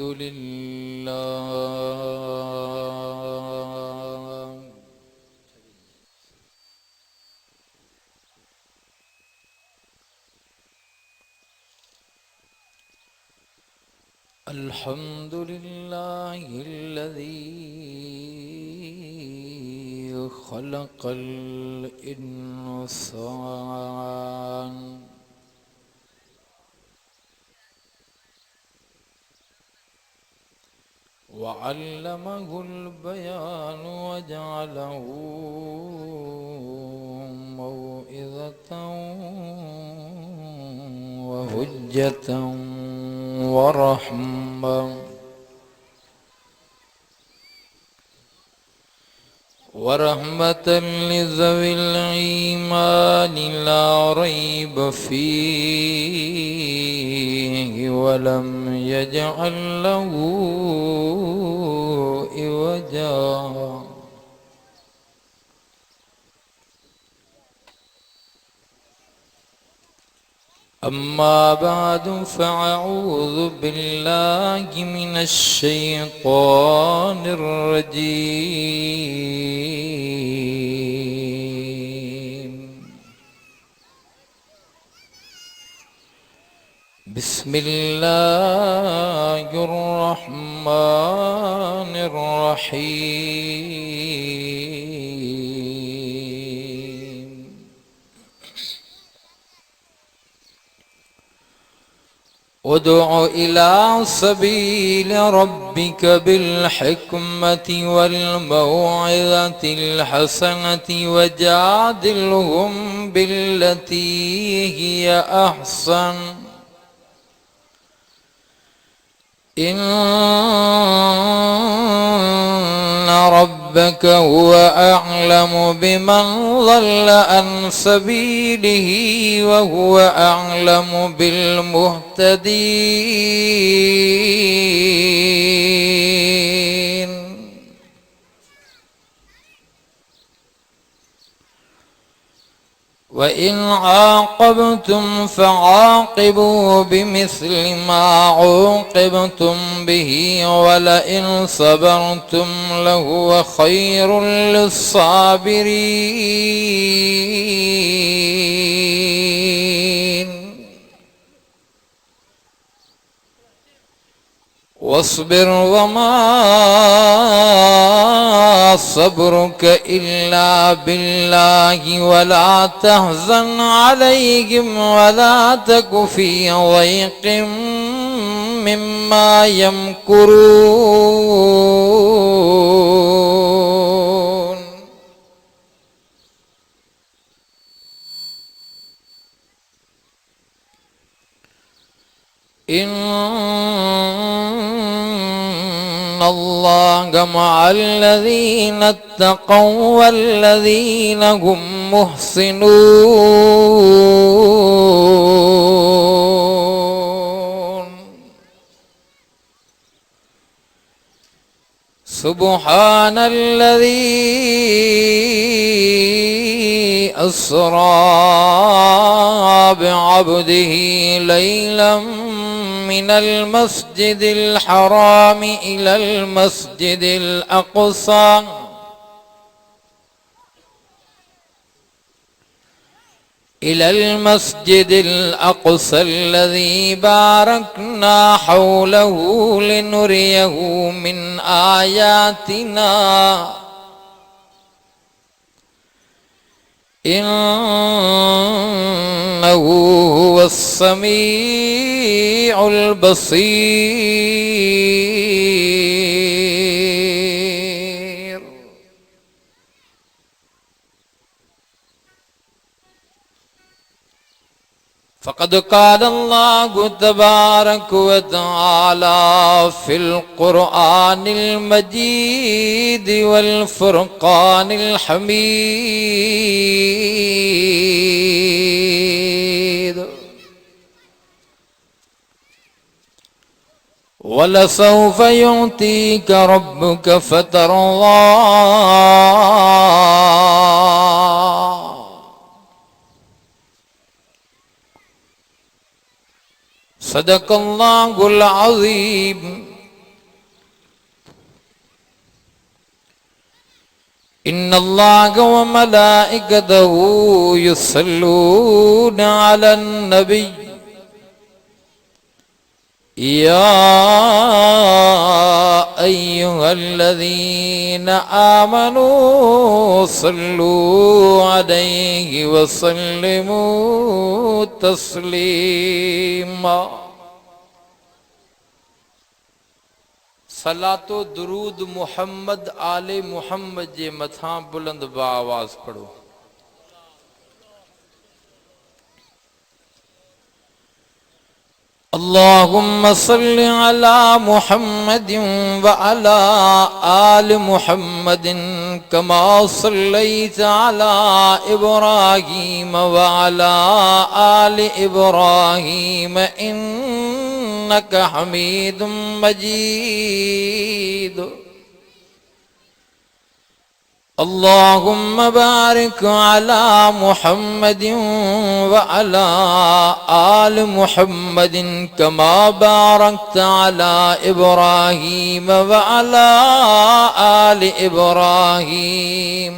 لله. الحمد لله الذي خلق الإنسان وعلمه البيان وجعله موعظة وحجة ورحمة لذوي الإيمان لا ريب فيه ولم يجعل له عوجا. أما بعد فأعوذ بالله من الشيطان الرجيم. بسم الله الرحمن الرحيم. ادع إلى سبيل ربك بالحكمة والموعظة الحسنة وجادلهم بالتي هي أحسن إن ربك هو أعلم بمن ضل عن سبيله وهو أعلم بالمهتدين. وإن عاقبتم فعاقبوا بمثل ما عوقبتم به ولئن صبرتم لهو خير للصابرين. واصبر وما صبرك إلا بالله ولا تحزن عليهم ولا تك في ضيق مما يمكرون. إن الله مع الذين اتقوا والذين هم محسنون. سبحان الذي أسرى بعبده ليلا من المسجد الحرام إلى المسجد الأقصى الذي باركنا حوله لنريه من آياتنا إنه هو السميع البصير. فقد قال الله تبارك وتعالى في القرآن المجيد والفرقان الحميد: ولسوف يعطيك ربك فترضى. صدق الله العظيم. इन्नल्लाह व मलाइकतहू युसल्लूना अलन नबी या अय्युहल्लज़ीना आमनू सल्लू अलैहि व सल्लिमू तस्लीमा। सलातो दुरूद मुहम्मद आले मुहम्मद जे मथा बुलंद बाआवाज़ पढ़ो। अल्लाहुम्मा सल्लि अला मुहम्मदिन व अला आलि मुहम्मदिन कमा सल्लैता अला इब्राहीम व अला आलि इब्राहीम इन्नका हमीदुम मजीद। अल्लाहुम्मा बारिक अला मुहम्मदिन व अला आलि मुहम्मदिन कमा बारकता अला इब्राहीम व अला आलि इब्राहीम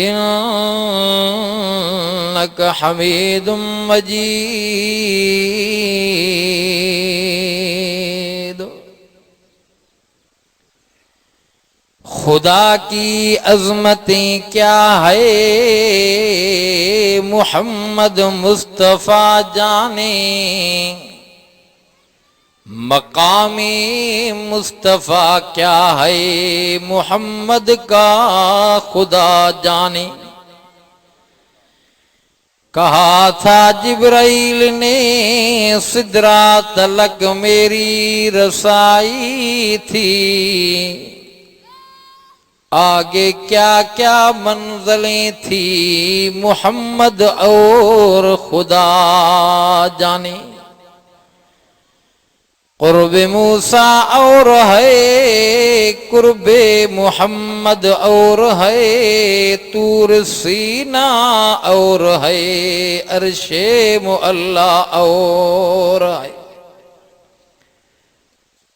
इन्नका हमीदुम मजीद। खुदा की अज़मतें क्या है मुहम्मद मुस्तफ़ा जाने, मकामे मुस्तफ़ा क्या है मुहम्मद का खुदा जाने। कहा था जिब्राइल ने सिदरा तलक मेरी रसाई थी, आगे क्या क्या मंज़लें थी मुहम्मद और खुदा जाने। कुर्बे मूसा और है कुर्बे मुहम्मद और है तूर सीना और है अर्शे मुअल्ला और है।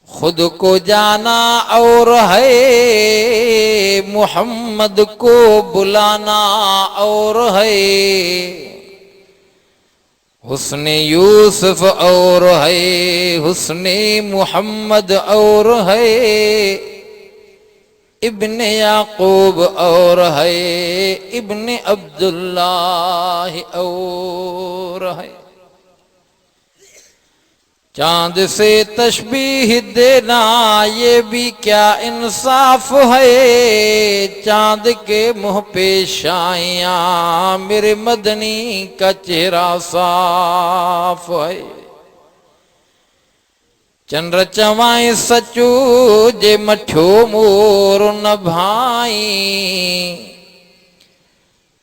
खुद को जाना और है मुहम्मद को बुलाना और है। हुस्ने यूसुफ और है हुस्ने मुहम्मद और है। इब्ने याकूब और है इब्ने अब्दुल्लाह और है। चांद से तशबीह देना ये भी क्या इंसाफ है, चांद के मुंह पे शाइयां मेरे मदनी का चेहरा साफ है। चंद्र चवाए सचू जे मठो मोर न भाई,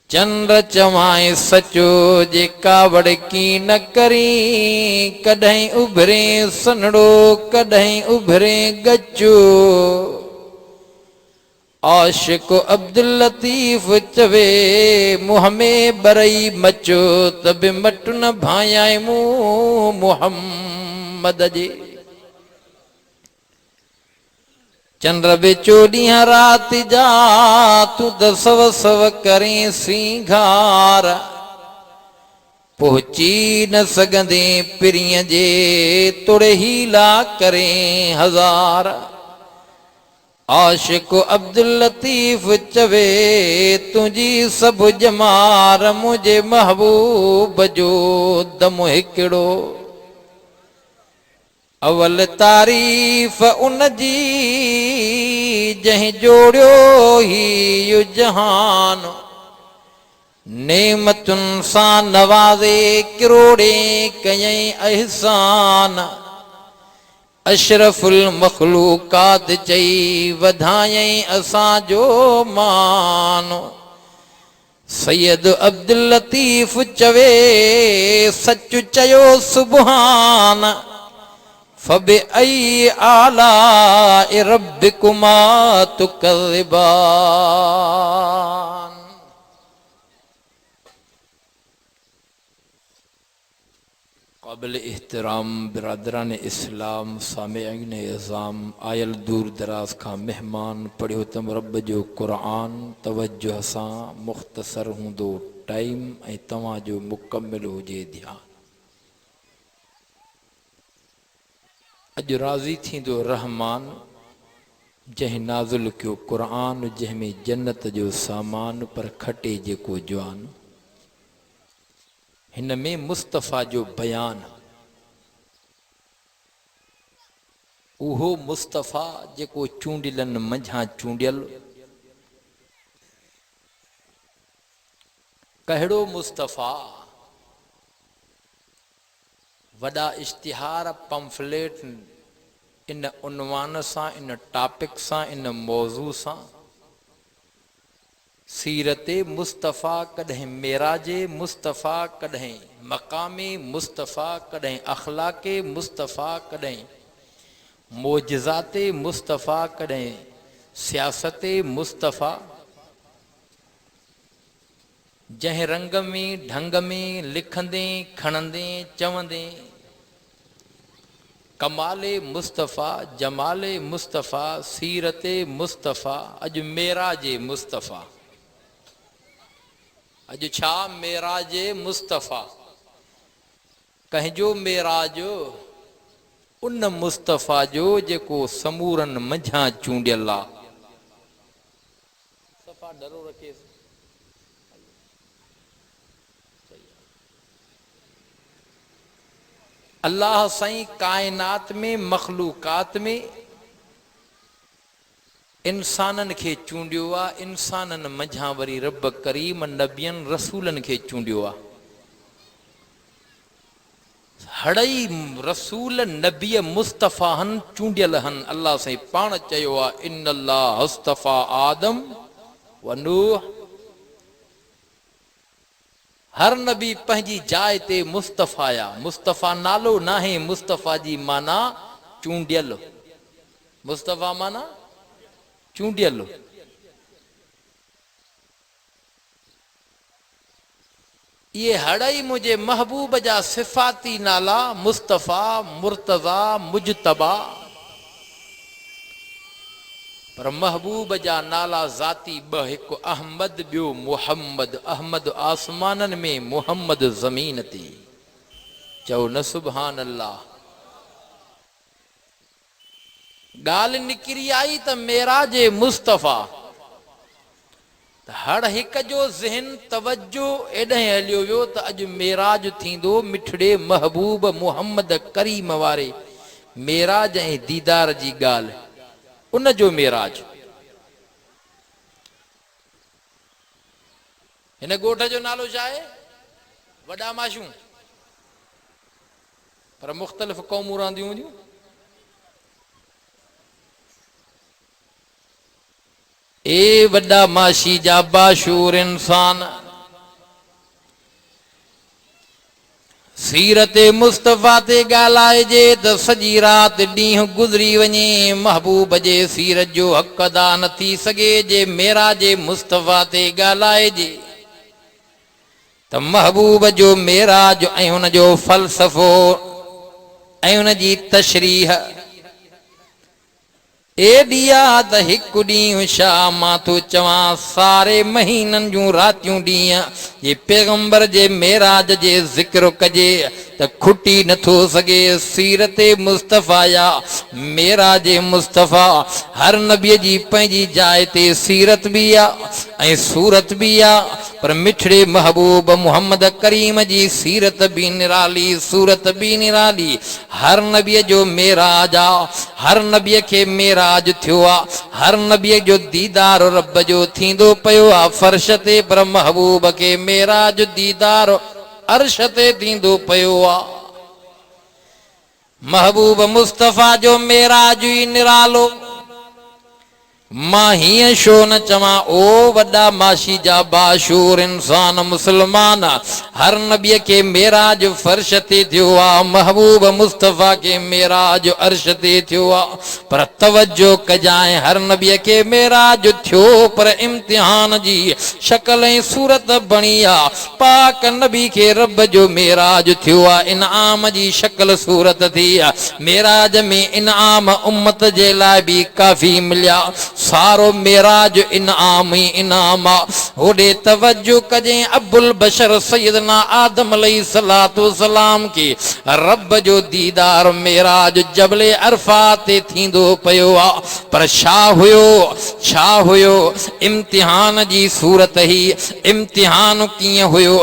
चंद्र चवाए सचो जे कावड़ की न करी। कॾहिं उभरे सनड़ो कॾहिं उभरे गच्चो, आशिक अब्दुल लतीफ चवे मुँह में बरई मचो तब मट न भायाए मुँह मुहम्मद जे। चंद्र बेचो ॾींहं राति जा तू त सव सव करें सिंगार, पहुची न सघंदे पिरीअ जे तोड़े हीला करें हज़ार। आशिक अब्दुल लतीफ चवे तुंहिंजी सभु जमार मुंहिंजे महबूब जो दम हिकिड़ो। अवल तारीफ़ उन जी जंहिं जोड़ियो ही यु जहान, नेमतुनि सां नवाज़े किरोड़े कयई अहसान। अशरफुल मखलूकात चई वधायई असांजो मान। सैयद अब्दुल लतीफ चवे सच चयो सुबहान। फबिअई आलाइ रब्बिकुमा तुकज़्ज़िबान। काबिल एहतराम बिरादरान इस्लाम सामेईन इज़ाम आयल दूर दराज का मेहमान पढ़ियो तम रब जो कुरान तवज्जो सां मुख्तसर हूंदो टाइम ऐं तव्हां जो मुकम्मिल हुजे ध्यान। अज राज़ी थींदो रहमान जंहिं नाज़ुल कयो कुरान जंहिंमें जन्नत जो सामान पर खटे जेको जवान। हिन में मुस्तफ़ा जो बयान उहो मुस्तफ़ा जेको चूंडियलन मंझां चूंडियल। कहिड़ो मुस्तफ़ा वॾा इश्तिहार पंफलेट इन उनवान सां इन टॉपिक सां इन मौज़ू सां सीरते मुस्तफ़ा कॾहिं मेराजे मुस्तफ़ा कॾहिं मक़ामे मुस्तफ़ा कॾहिं अख़लाक़े मुस्तफ़ा कॾहिं मोजज़ाते मुस्तफ़ा कॾहिं सियासते मुस्तफ़ा। जंहिं रंग में ढंग में लिखंदे खणंदे चवंदे कमाले मुस्तफ़ा जमाले मुस्तफ़ा सीरते मुस्तफ़ा। अॼु मेराजे मुस्तफ़ा अॼु छा मेराजे मुस्तफ़ा। कंहिंजो मेराज उन मुस्तफ़ा जो जेको समूरन मंझां चूंडियल आ। सफ़ा डरो रखे अल्लाह साईं कायनात में मखलूकात में इंसानन खे चूंडियो आ। इंसानन मंझां वरी रब करीम नबियन रसूलन खे चूंडियो आ। हड़ई रसूल नबी मुस्तफ़ा हन चूंडियल हन। अल्लाह साईं पाण चयो आ इन्नल्लाह हस्तफ़ा आदम व नूह। हर नबी पंहिंजी जाइ ते मुस्तफ़ा या। मुस्तफ़ा नालो नाहे मुस्तफ़ा जी माना चूंडियल। मुस्तफ़ा माना चूंडियल। ये हड़ई मुझे महबूब जा सिफ़ाती नाला मुस्तफ़ा मुर्तज़ा मुजतबा। पर महबूब जा नाला ज़ाती ब हिकु अहमद ॿियो मुहम्मद। अहमद आसमानन में मुहम्मद ज़मीन ते। चओ न सुभान अल्लाह। ॻाल्हि निकिरी आई त मेराजे मुस्तफ़ा हर हिक जो ज़हन तवज्जो एॾे हलियो वियो त अॼु मेराज थींदो मिठड़े महबूब मुहम्मद करीम वारे मेराज ऐं दीदार जी ॻाल्हि। उन जो मेराज हिन ॻोठ जो नालो छा आहे? वॾा माशूं। पर मुख़्तलिफ़ क़ौमूं रहंदियूं हूंदियूं। ए वॾा माशी जा बाशूर इंसान सीरते मुस्तफ़ा ते ॻाल्हाइजे त सॼी राति ॾींहुं गुज़री वञे महबूब जे सीरत जो हक़ अदा न थी सघे। जे मेराजे मुस्तफ़ा ते ॻाल्हाइजे त महबूब जो मेराज ऐं हुन जो फ़लसफ़ो ऐं हुन जी तशरीह एॾी आ त हिकु ॾींहुं छा मां थो चवां सारे महीननि जूं रातियूं ॾींहं जे पैगंबर जे मेराज जे ज़िक्र कजे त खुटी नथो सघे। सीरते मुस्तफ़ा या मेराज मुस्तफ़ा हर नबीअ जी पंहिंजी जाइ ते सीरत बि आहे ऐं सूरत बि आहे। पर मिठड़े महबूब मुहम्मद करीम जी सीरत भी निराली सूरत भी निराली। हर नबीअ जो मेराज आ। हर नबीअ खे मेराज थियो आ। हर नबीअ जो दीदार रब जो थींदो पियो आ फर्श ते। पर महबूब खे मेराज दीदार अर्श ते थींदो पियो आ। महबूब मुस्तफ़ा जो मेराज ई निरालो। मां हीअं छो न चवां ओ वॾा माशी जा बाशूर इंसान मुसलमान हर नबीअ खे मेराज फर्श ते थियो आहे महबूब मुस्तफ़ा खे मेराज अर्श ते थियो आहे पर तवज्जो कजांइ हर नबीअ खे मेराज थियो पर इम्तिहान जी शक्ल ऐं सूरत बणी आहे पाक नबी खे रब जो मेराज थियो आहे इनाम जी शक्ल सूरत थी आहे मेराज में इनाम उम्मत जे लाइ बि काफ़ी मिलिया सारो मेराज इनाम ही इनाम होॾे तवज्जो कजें अबुल बशर सैयदना आदम अलैहिस्सलातु वस्सलाम के रब जो दीदार मेराज जबले अरफा ते थींदो पियो आहे पर छा हुयो इम्तिहान जी सूरत ही इम्तिहान कीअं हुयो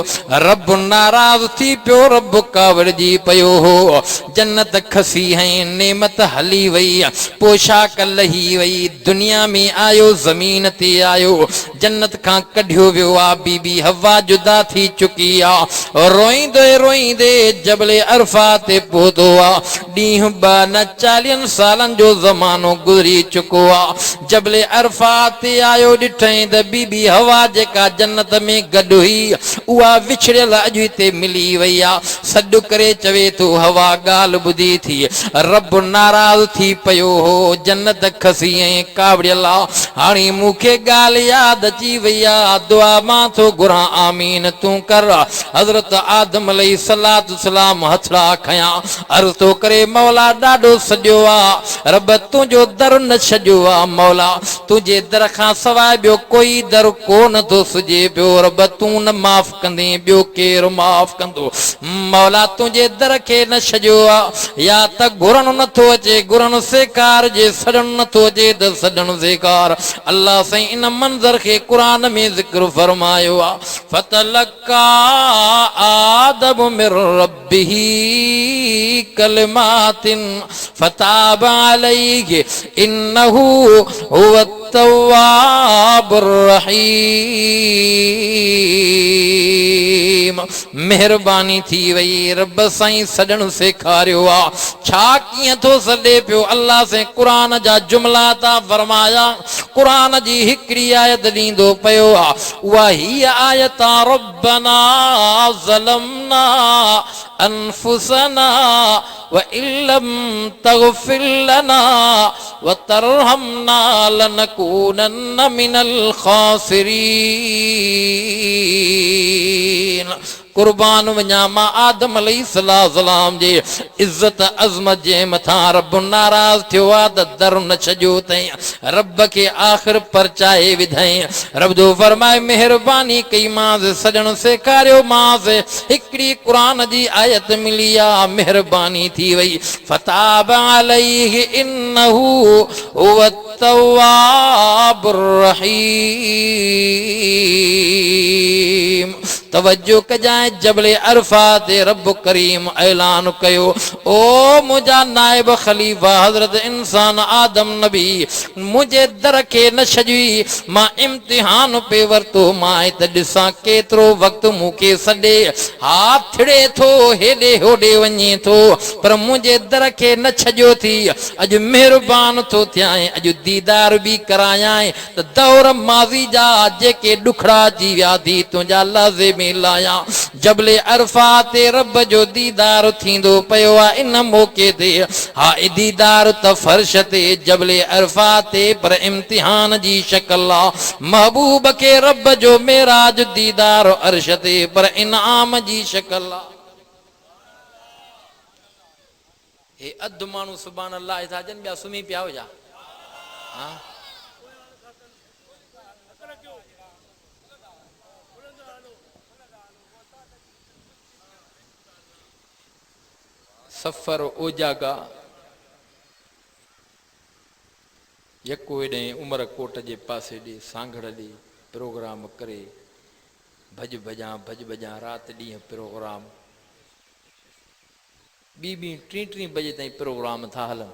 रब नाराज़ थी पियो रब कावड़जी पियो हो जन्नत खसी है नेमत हली वई पोशाक लही वई दुनिया में आयो जमीन ते आयो जन्नत खां कढियो वियो आ बीबी हवा जुदा थी चुकी आ रोईंदे जबले अरफा ते पहुतो आ ॾींहुं ॿ न 40 सालन जो ज़मानो गुज़री चुको आ जबले अरफा ते आयो ॾिठईं त बीबी हवा जेका जन्नत में गॾु हुई उहा विछड़ियल अॼु हिते मिली वई आ सॾु करे चवे थो हवा ॻाल्हि ॿुधी थी रब नाराज़ थी पियो हो जन्नत खसी ऐं कावड़ियल हाणे मूंखे ॻाल्हि यादि अची वई आहे दुआ मां थो घुरां आमीन तूं कर हज़रत आदम अलैहिस्सलातु वस्सलाम हथड़ा खयां अर्ज़ थो करे मौला ॾाढो सॼो आहे रब तुंहिंजो दर न छॾियो आहे मौला तुंहिंजे दर खां सवाइ ॿियो कोई दर कोन थो सुझे पियो रब तूं न माफ़ कंदे ॿियो केरु माफ़ कंदो मौला तुंहिंजे दर खे न छॾियो आहे या त घुरणु नथो अचे घुरणु सेकार जे सॾणु नथो अचे त सॾणु सेकार अल्लाह साईं इन मंज़र खे क़ुरान में ज़िक्र फरमायो आहे फतलका आदम मिर रब्बिही कलिमातिन फताब अलैहि इन्नहु हुव तव्वाबुर रहीम मेहरबानी थी वई रब साईं सॾणु सेखारियो आहे छा कीअं थो सॾे पियो अल्लाह से क़ुरान जा जुमला था फरमाया क़ुरान जी हिकिड़ी आयत ॾींदो पियो आहे उहा हीअ आयत रब्बना ज़लमना अनफुसना व इल्लम तग़फिर लना व तरहमना लनकूनन्न मिनल खासिरीन कुर्बान वञा मां आदम अलैहिस्सलाम जे इज़्ज़त अज़मत जे मथां रब नाराज़ थियो आहे त दर न छॾियो अथई रब खे आख़िर परचाए विधई रब जो फरमाए महिरबानी कई मांसि सॾणु सेखारियो मांसि हिकिड़ी क़ुरान जी आयत मिली आहे महिरबानी थी वई फताब अलैहि इन्नहु हुव तव्वाबुर रहीम तवज्जो कजाए जबले अरफा ते रब करीम ऐलान कयो ओ मुंहिंजा नाइब खलीफ़ा हज़रत इंसान आदम नबी मुंहिंजे दर खे न छॾी मां इम्तिहान पे वरितो मां त ॾिसां केतिरो वक़्तु मूंखे सॾे हाथ थिड़े थो हेॾे होॾे वञे थो पर मुंहिंजे दर खे न छॾियो थी अॼु महिरबान थो थियां अॼु दीदार बि करायां त दौर माज़ी जा जेके ॾुखड़ा अची विया थी तुंहिंजा लाज़े में लायां जबले अरफा ते रब जो दीदार थींदो पियो आहे इन मौके ते हा दीदार त फर्श ते जबले अरफा ते पर इम्तिहान जी शक्ल आहे महबूब खे रब जो मेराज दीदार अर्श ते पर इनाम जी शक्ल आहे हे अधु माण्हू सुभान अल्लाह था जन ॿिया सुम्ही पिया हुजा हा सफ़र ओजागा यको एॾे उमरकोट जे पासे ॾे सांगड़ ॾे प्रोग्राम करे भॼ भॼां राति ॾींहुं प्रोग्राम ॿी टीं बजे ताईं प्रोग्राम था हलनि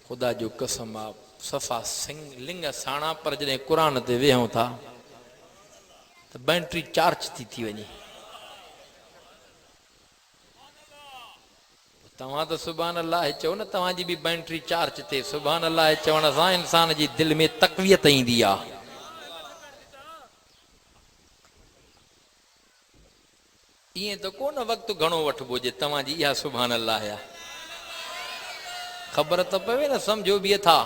ख़ुदा जो कसम आहे सफ़ा लिंग साणा पर जॾहिं क़ुरान ते वेहूं था त बैटरी चार्ज थी वञे तव्हां त सुभान अल्लाह चओ न, तव्हांजी बि बैटरी चार्ज थिए। सुभान अल्लाह चवण सां इंसान जी दिलि में तक़वियत ईंदी आहे। ईअं त कोन वक़्तु घणो वठिबो जे तव्हांजी इहा सुभान अल्लाह आहे। ख़बर त पवे न, सम्झो बि था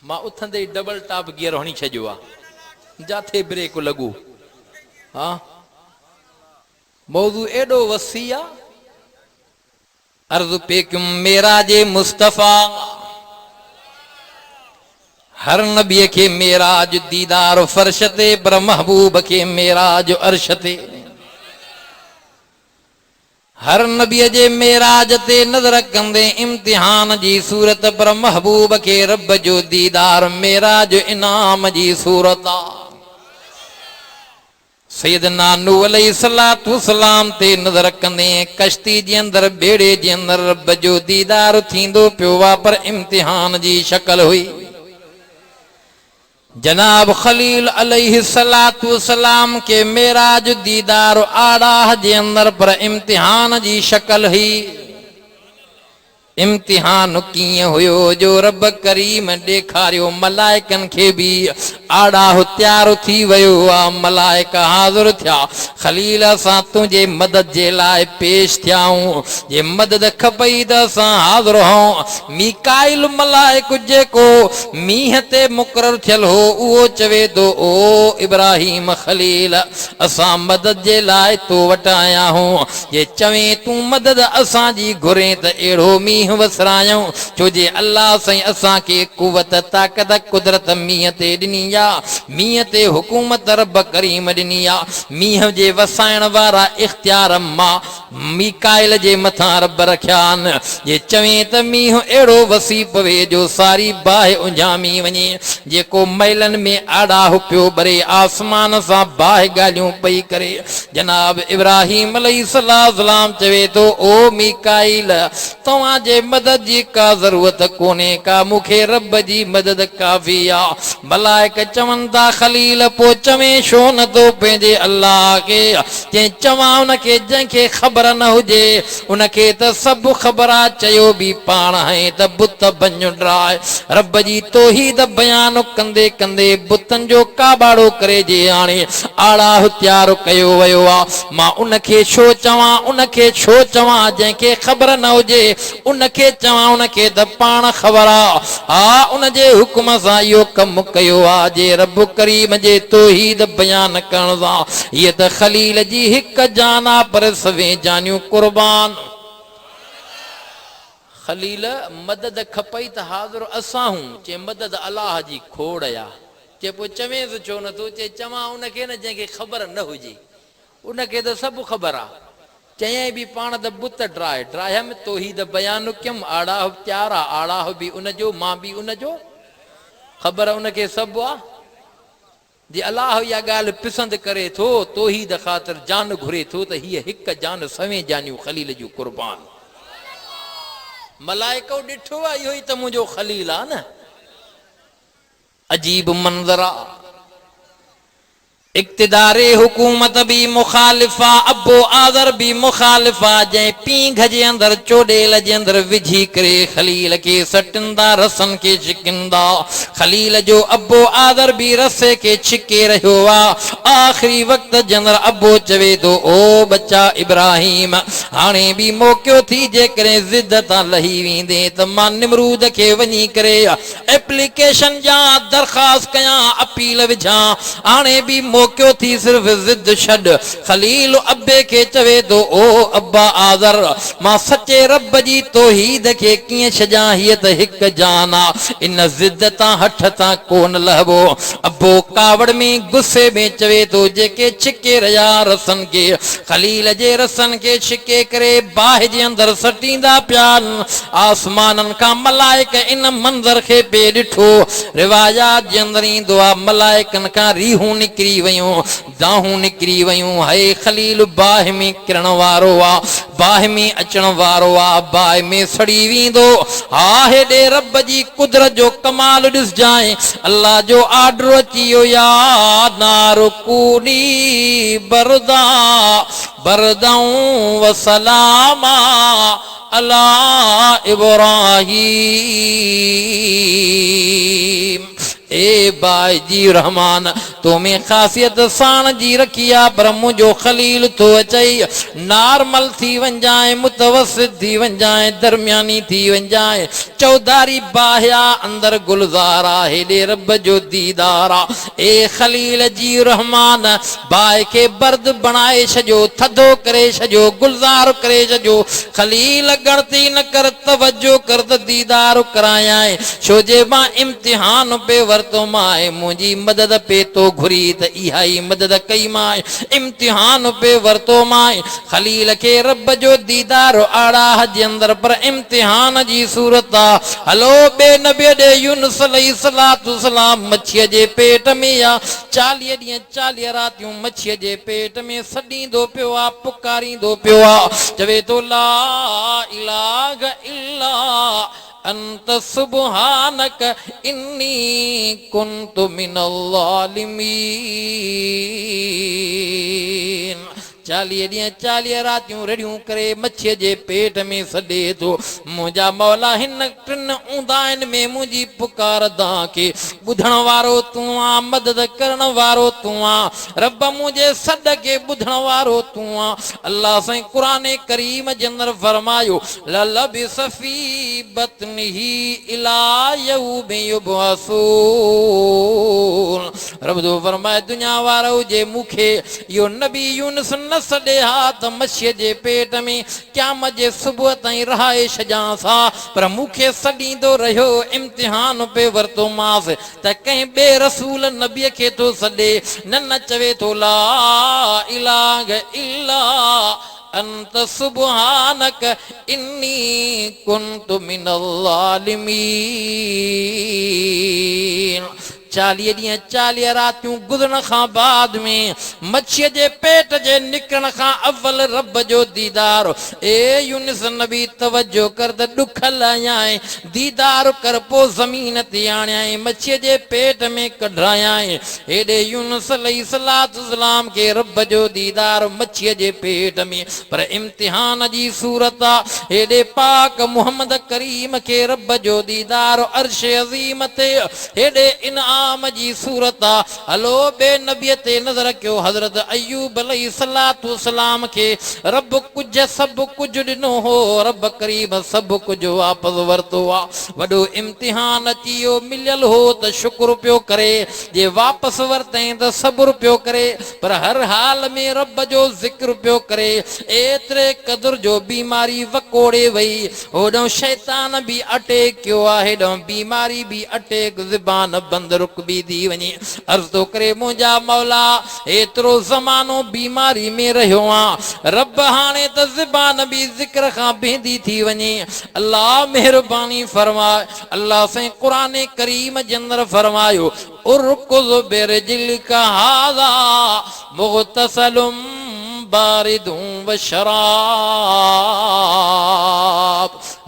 मां उथंदे ई डबल टॉप गियर हणी छॾियो आहे, जाथे ब्रेक लॻो। हा, मौज़ू एॾो वसी आहे। अर्ज़ पे क्यों मेराज मुस्तफ़ा, हर नबी के मेराज दीदार फर्श ते, पर महबूब के मेराज अर्श ते। हर नबी जे मेराज ते नज़र कंदे इम्तिहान जी सूरत, पर महबूब के रब जो दीदार मेराज इनाम जी सूरत आ। सैयदना नूह अलैहिस्सलातु वस्सलाम ते नज़र कंदे कश्ती जे अंदर बेड़े जे अंदर रब जो दीदार थींदो पियो वा, पर इम्तिहान जी शक्ल हुई। जनाब खलील अलैहिस्सलातु वस्सलाम के मेराज दीदार आड़ाह जे अंदर, पर इम्तिहान जी शक्ल हुई। इम्तिहान कीअं हुयो जो रब करीम ॾेखारियो मलाइकनि खे बि आड़ाह तैयार थी वियो आहे। मलाइका हाज़िर थिया, खलील असां तुंहिंजे मदद जे लाइ पेश थियाऊं, जे मदद खपई त असां हाज़िर हूं। मीकाइल मलाइक जेको मींहं ते मुक़ररु थियल हो, उहो चवे थो ओ इब्राहिम खलील, असां मदद जे लाइ तो वटि आया आहियूं। जे चवें तूं मदद असांजी घुरे त अहिड़ो मींहुं वसरायूं, छो जे अल्लाह साईं असांखे कुवत ताक़त कुदरत मींहं ते ॾिनी आहे। मींहं ते हुकूमत रब करीम ॾिनी आहे। मींहं जे वसाइण वारा इख्तियार मां मीकाइल जे मथां रब रखिया आहिनि। जे चवें त मींहुं अहिड़ो वसी पवे जो सारी बाहि उंजामी वञे। जेको महिलनि में आड़ाह पियो भरे, आसमान सां बाहि ॻाल्हियूं पई करे। जनाब इब्राहिम अलैहिस्सलाम चवे थो ओ मीकाइल, तव्हांजे मदद जी का ज़रूरत कोन्हे का, मूंखे रब जी मदद काफ़ी आहे। मलाइक चवनि था खलील पोइ चवें छो नथो पंहिंजे अल्लाह खे? जंहिं चवां उनखे, जंहिंखे ख़बर न हुजे उनखे त सभु ख़बर आहे। चयो बि पाण है त बुत बंज ड्राए। रब जी तौहीद बयान कंदे कंदे बुतनि जो काबाड़ो करे जे हाणे आड़ाह तैयार कयो वियो आहे। मां उनखे छो चवां, उनखे छो चवां जंहिंखे ख़बर न हुजे उनखे चवां, उनखे त पाण ख़बर आहे। हा, उनजे हुकुम सां इहो कमु कयो आहे। जे रब करीम जे तौहीद बयान करण सां हीअ त खलील जी हिकु जान आहे, पर सवे जानियूं कुर्बान। खलील मदद खपई त हाज़िर असां हूं, चे मदद अलाह जी खोड़ आहे। चे पोइ चवें छो नथो? चे चवां उनखे न जंहिंखे ख़बर न हुजे, उनखे त सभु ख़बर आहे। चयईं बि पाण त बुत ड्राए ड्रायम तौहीद बयान कयमि, आड़ाह तैयार आहे। आड़ाह बि उनजो, मां बि उनजो, ख़बर उनखे सभु आहे। जे अलाह इहा ॻाल्हि पसंदि करे थो, तौहीद ख़ातिर जान घुरे थो, त हीअ हिकु जान सवें जानियूं खलील जूं कुर्बान। मलाइको ॾिठो आहे, इहो ई त मुंहिंजो खलील आहे न। अजीब मंज़र आहे। इक़्तिदारे हुकूमत भी मुखालिफा, अबो आज़र भी मुखालिफा। जंहिं पींघ जे अंदर चोडेल जे अंदर विझी करे खलील के सटिंदा, रसन के छिकिंदा। खलील जो अबो आज़र भी रसे के छिके रहियो आहे। आख़िरी वक़्त जे अंदर अबो चवे थो ओ बच्चा इब्राहिम, हाणे बि मौक़ियो थी, जेकॾहिं ज़िद तां लही वेंदे त मां निमरूद खे वञी करे एप्लीकेशन जा दरख़्वास्त कयां, अपील विझां। हाणे बि मौक़ियो थी, सिर्फ़ ज़िद छॾ। खलील अब्बे खे चवे थो ओ अब्बा आज़र, मां सचे रब जी तौहीद खे कीअं छॾियां? हीअ त हिकु जान आहे, इन ज़िद तां हठ तां कोन लहबो। अब्बो कावड़ में गुस्से में चवे थो जेके छिके रहिया रसन खे, खलील जे रसन खे छिके करे बाहि जे अंदर सटींदा पिया। आसमाननि खां मलाइक इन मंज़र खे पे ॾिठो। रिवायात जे अंदर ईंदो आहे मलाइकनि खां रीहूं निकिरी वयूं, दाहूं निकिरी वयूं। हाय खलील बाहि में किरण वारो आहे, बाहि में अचण वारो आहे, बाहि में सड़ी वेंदो। हा, हेॾे रब जी कुदरत जो कमाल ॾिसजांइ। अल्लाह जो आर्डर अची वियो, या नार कूनी बरदा बरदऊं व सलामा अला इब्राहीम। ए बाई जी रहमान तुम्हें खासियत साण जी रखिया पर मुझो खलील तो अचई नॉर्मल थी वन जाए मुतवसित थी वन जाए दरमियानी थी वन जाए चौधारी बाहिया अंदर गुलजारा हेडे रब जो दीदारा। ए खलील जी रहमान बाय के बर्द बनाए छजो थधो करे छजो गुलजार करे छजो खलील गणती न कर तवज्जो कर दीदार कराया छोजे मां इम्तिहान पे तो माए मुझी मदद पे तो घुरी त इहाई मदद कई माए इम्तिहान पे वरतो माए खलील के रब जो दीदार आड़ा हज अंदर पर इम्तिहान जी सूरत हलो बे नबी दे यूनुस अलैहिस्सलातु सलाम मच्छीअ जे पेट में या 40 ॾींहं 40 रातियूं मच्छीअ जे पेट में सॾींदो पियो आ पुकारींदो पियो आ चवे तो ला इलाहा इल्ला अंत सुब्हानक इन्नी कुन्तु मिनल ज़ालिमीन। 40 ॾींहं 40 रातियूं रड़ियूं करे मच्छीअ जे पेट में सॾे थो मुंहिंजा मौला हिन टिन ऊंदाहिनि में मुंहिंजी पुकार के ॿुधण वारो तूं आ मदद करण वारो तूं आ रब मुंहिंजे सॾ खे ॿुधण वारो तूं आ। अल्लाह साईं क़ुरान करीम जे अंदरि फरमायो ललबिस फी बतनिही इला यौमि युबअसून। रब जो फरमाए दुनिया वारो जे मूंखे इहो नबी यूनुस न सॾे हाथ मच्छीअ जे पेट में क़यामत जे सुबुह ताईं रहाए छॾियां सा पर मूंखे सॾींदो रहियो इम्तिहान पे वरतो मांस त कंहिं ॿिए रसूल नबीअ खे थो सॾे न चवे थो ला इलाहा इल्ला अंत सुब्हानक इन्नी कुन्तु मिनल ज़ालिमीन। 40 ॾींहं 40 रातियूं गुज़रण खां बाद में मच्छीअ जे पेट जे निकिरण खां अव्वल रब जो दीदार ए यूनुस नबी तवज्जो कर त ॾुख लायां दीदार कर पो ज़मीन ते आणियां मच्छीअ जे पेट में कढायां हेॾे यूनुस अलैहिस्सलातु सलाम के रब जो दीदार मच्छीअ जे पेट में पर इम्तिहान जी सूरत हेॾे पाक मुहम्मद करीम के रब जो दीदार अर्श अज़ीम ते हेॾे इनाम जी सूरत हलो बे नबी ते नजर कयो हजरत अयूब अलैहिस्सलातु सलाम के रब कुछ सब कुछ ॾिनो हो रब करीम सब कुछ वापस वरतो आ वॾो इम्तिहान अचियो मिलियल हो त शुक्र पियो करे जे वापस वरतई त सब्र पियो करे पर हर हाल में रब जो जिक्र पियो करे एतिरे क़दुर जो बीमारी वकोड़े वई होॾो शैतान भी अटैक कयो आहे हेॾो बीमारी भी अटैक ज़बान बंद रुक भी थी वञे अर्ज़ तो करे मुंहिंजा मौला एतिरो ज़मानो बीमारी में रहियो आ रब हाणे त ज़बान भी ज़िक्र खां भेंदी थी वञे अल्लाह मेहरबानी फरमाए अल्लाह साईं क़ुरान करीम जे अंदरि फरमायो उरकुज़ बिरजिलिका हाज़ा मुग़तसलुम बारिदुं व शराब।